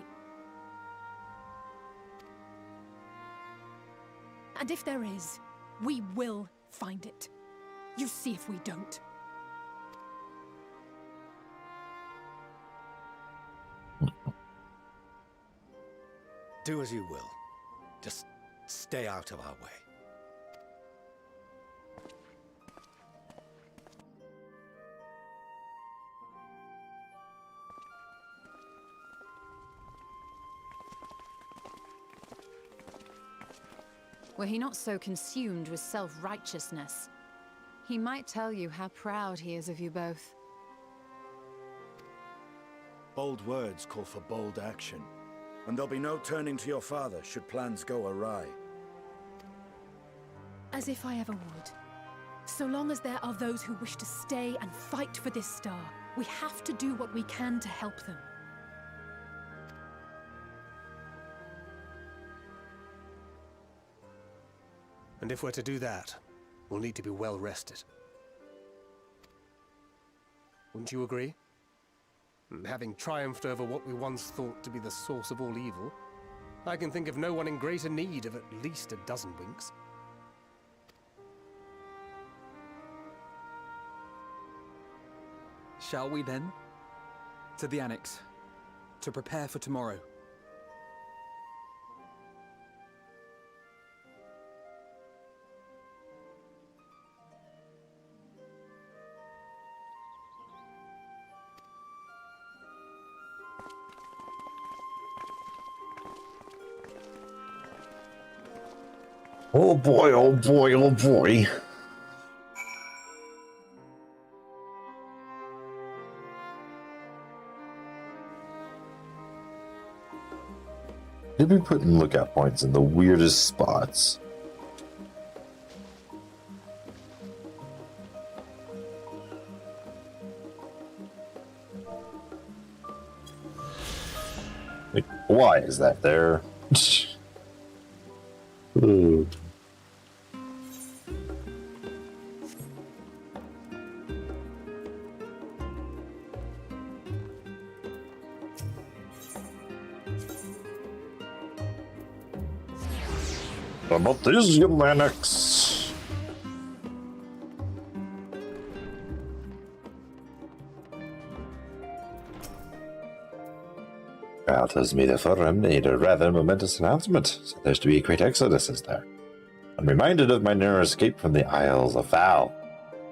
And if there is, we will find it. You see if we don't. Do as you will. Just stay out of our way. Were he not so consumed with self-righteousness, he might tell you how proud he is of you both. Bold words call for bold action. And there'll be no turning to your father should plans go awry. As if I ever would. So long as there are those who wish to stay and fight for this star, we have to do what we can to help them. And if we're to do that, we'll need to be well rested. Wouldn't you agree? And having triumphed over what we once thought to be the source of all evil, I can think of no one in greater need of at least a dozen winks. Shall we then? To the Annex, to prepare for tomorrow. Oh boy, oh boy, oh boy. They've been putting lookout points in the weirdest spots. Like, why is that there? Ooh. About this, you Lennox. Val tells me the Forum made a rather momentous announcement, so there's to be a great exodus, is there? I'm reminded of my narrow escape from the Isles of Val.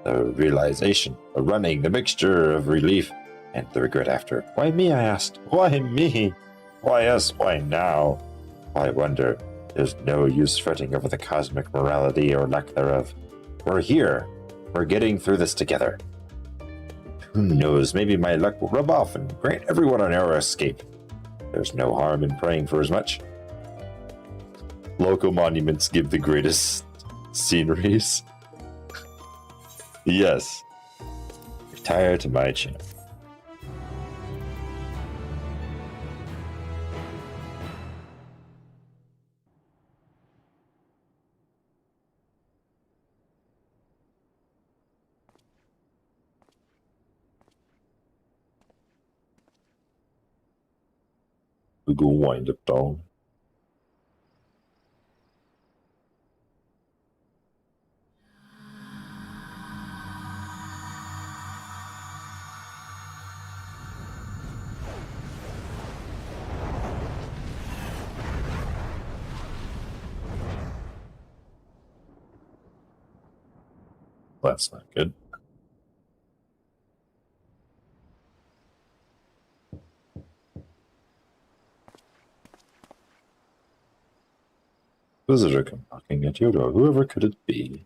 The realization, the running, the mixture of relief, and the regret after. Why me, I asked. Why me? Why us? Why now? Why wonder? There's no use fretting over the cosmic morality or lack thereof. We're here. We're getting through this together. Who knows, maybe my luck will rub off and grant everyone a narrow escape. There's no harm in praying for as much. Local monuments give the greatest sceneries. Yes. Retire to my champ. We go wind up down. That's not good. Visitor come knocking at your door. Whoever could it be?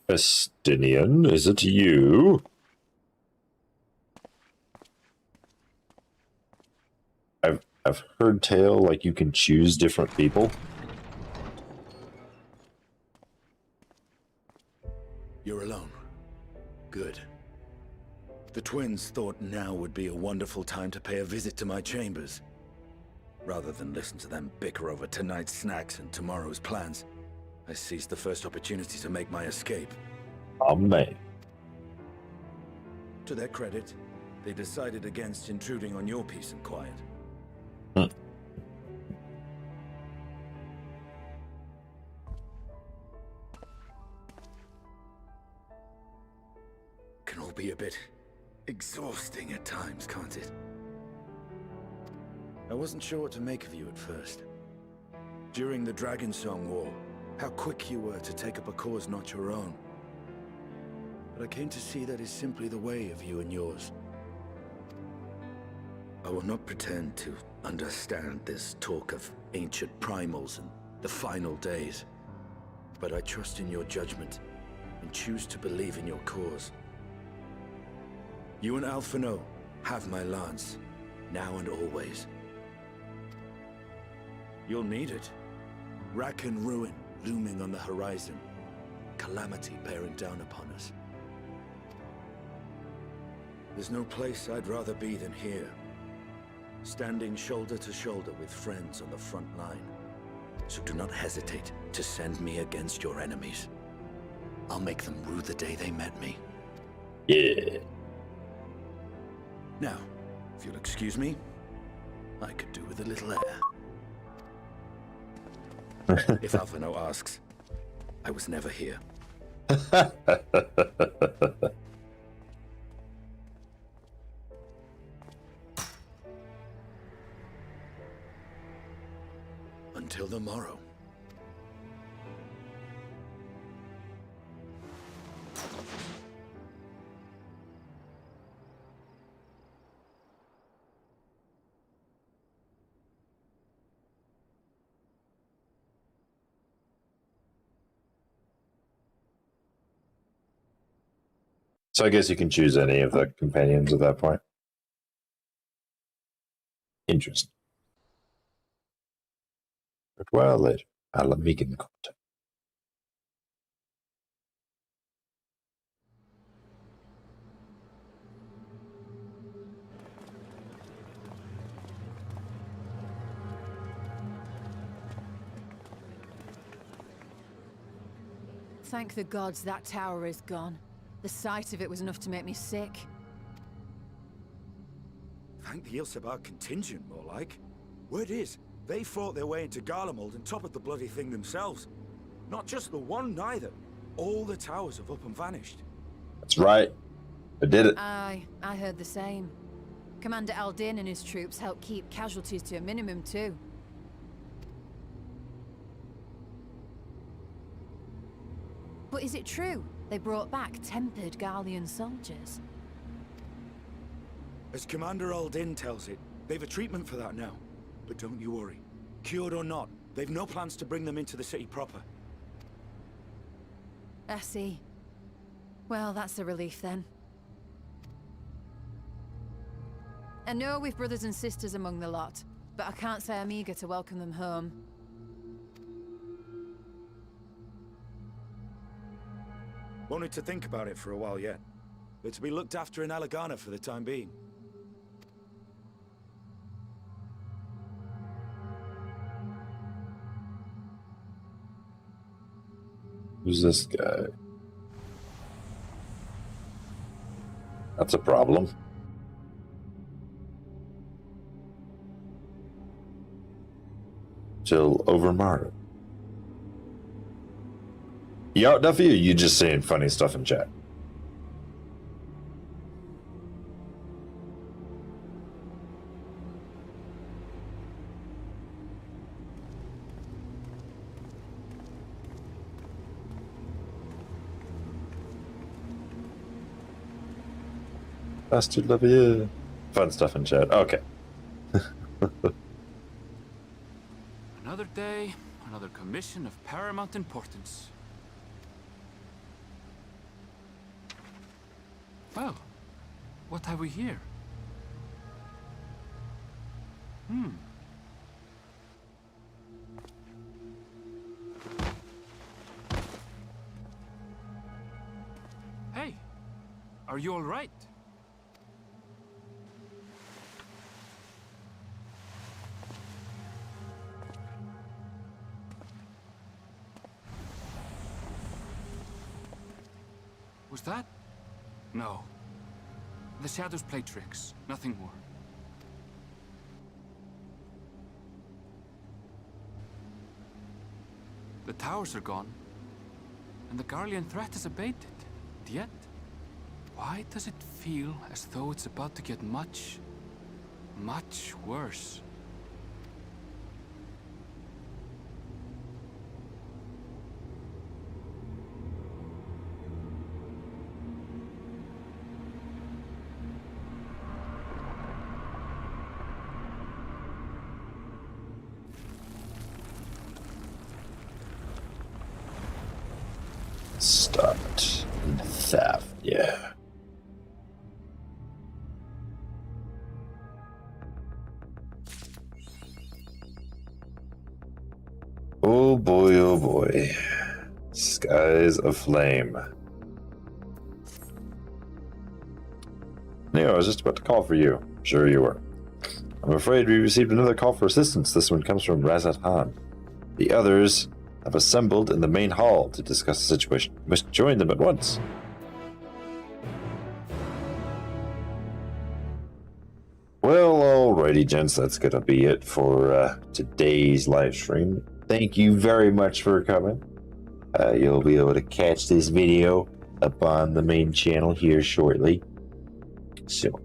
Estinian, is it you? I've heard tale like you can choose different people. You're alone. Good. The twins thought now would be a wonderful time to pay a visit to my chambers. Rather than listen to them bicker over tonight's snacks and tomorrow's plans, I seized the first opportunity to make my escape. Amen. To their credit, they decided against intruding on your peace and quiet. Can all be a bit exhausting at times, can't it? I wasn't sure what to make of you at first. During the Dragon Song War, how quick you were to take up a cause not your own. But I came to see that is simply the way of you and yours. I will not pretend to understand this talk of ancient primals and the final days, but I trust in your judgment and choose to believe in your cause. You and Alphino have my lance, now and always. You'll need it. Rack and ruin looming on the horizon. Calamity bearing down upon us. There's no place I'd rather be than here. Standing shoulder to shoulder with friends on the front line. so do not hesitate to send me against your enemies. I'll make them rue the day they met me. Yeah. Now, if you'll excuse me, I could do with a little air. If Alphino asks, I was never here. Until the morrow. So I guess you can choose any of the companions at that point. Interesting. But well, later. I'll make in contact. Thank the gods that tower is gone. The sight of it was enough to make me sick. Thank the Ilsabar contingent, more like. Word is, they fought their way into Garlemald and toppled the bloody thing themselves. Not just the one, neither. All the towers have up and vanished. That's right. I did it. I heard the same. Commander Aldin and his troops helped keep casualties to a minimum, too. But is it true? They brought back tempered Garlean soldiers. As Commander Aldin tells it, they've a treatment for that now. But don't you worry. Cured or not, they've no plans to bring them into the city proper. I see. Well, that's a relief then. I know we've brothers and sisters among the lot, but I can't say I'm eager to welcome them home. Won't need to think about it for a while yet. They're to be looked after in Alagana for the time being. Who's this guy? That's a problem. Jill Overmar. You out, Duffy, or you just saying funny stuff in chat? Bastard love you. Fun stuff in chat. Okay. Another day, another commission of paramount importance. Well, what have we here? Hey, are you all right? Was that? No. The shadows play tricks, nothing more. The towers are gone, and the Garlean threat is abated. Yet, why does it feel as though it's about to get much, much worse? Start theft, yeah. Oh boy, oh boy. Skies aflame. Neo, I was just about to call for you. Sure you were. I'm afraid we received another call for assistance. This one comes from Razat Han. The others have assembled in the main hall to discuss the situation. You must join them at once. Well, alrighty, gents, that's gonna be it for today's live stream. Thank you very much for coming. You'll be able to catch this video up on the main channel here shortly. So,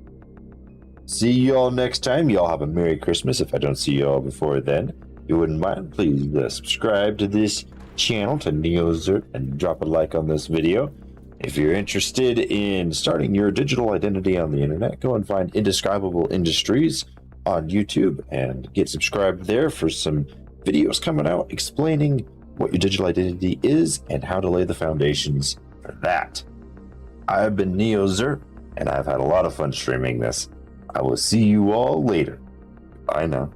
see you all next time. Y'all have a Merry Christmas. If I don't see you all before then, if you wouldn't mind, please subscribe to this channel, to NeoZert, and drop a like on this video. If you're interested in starting your digital identity on the internet, go and find Indescribable Industries on YouTube and get subscribed there for some videos coming out explaining what your digital identity is and how to lay the foundations for that. I've been NeoZert, and I've had a lot of fun streaming this. I will see you all later. Bye now.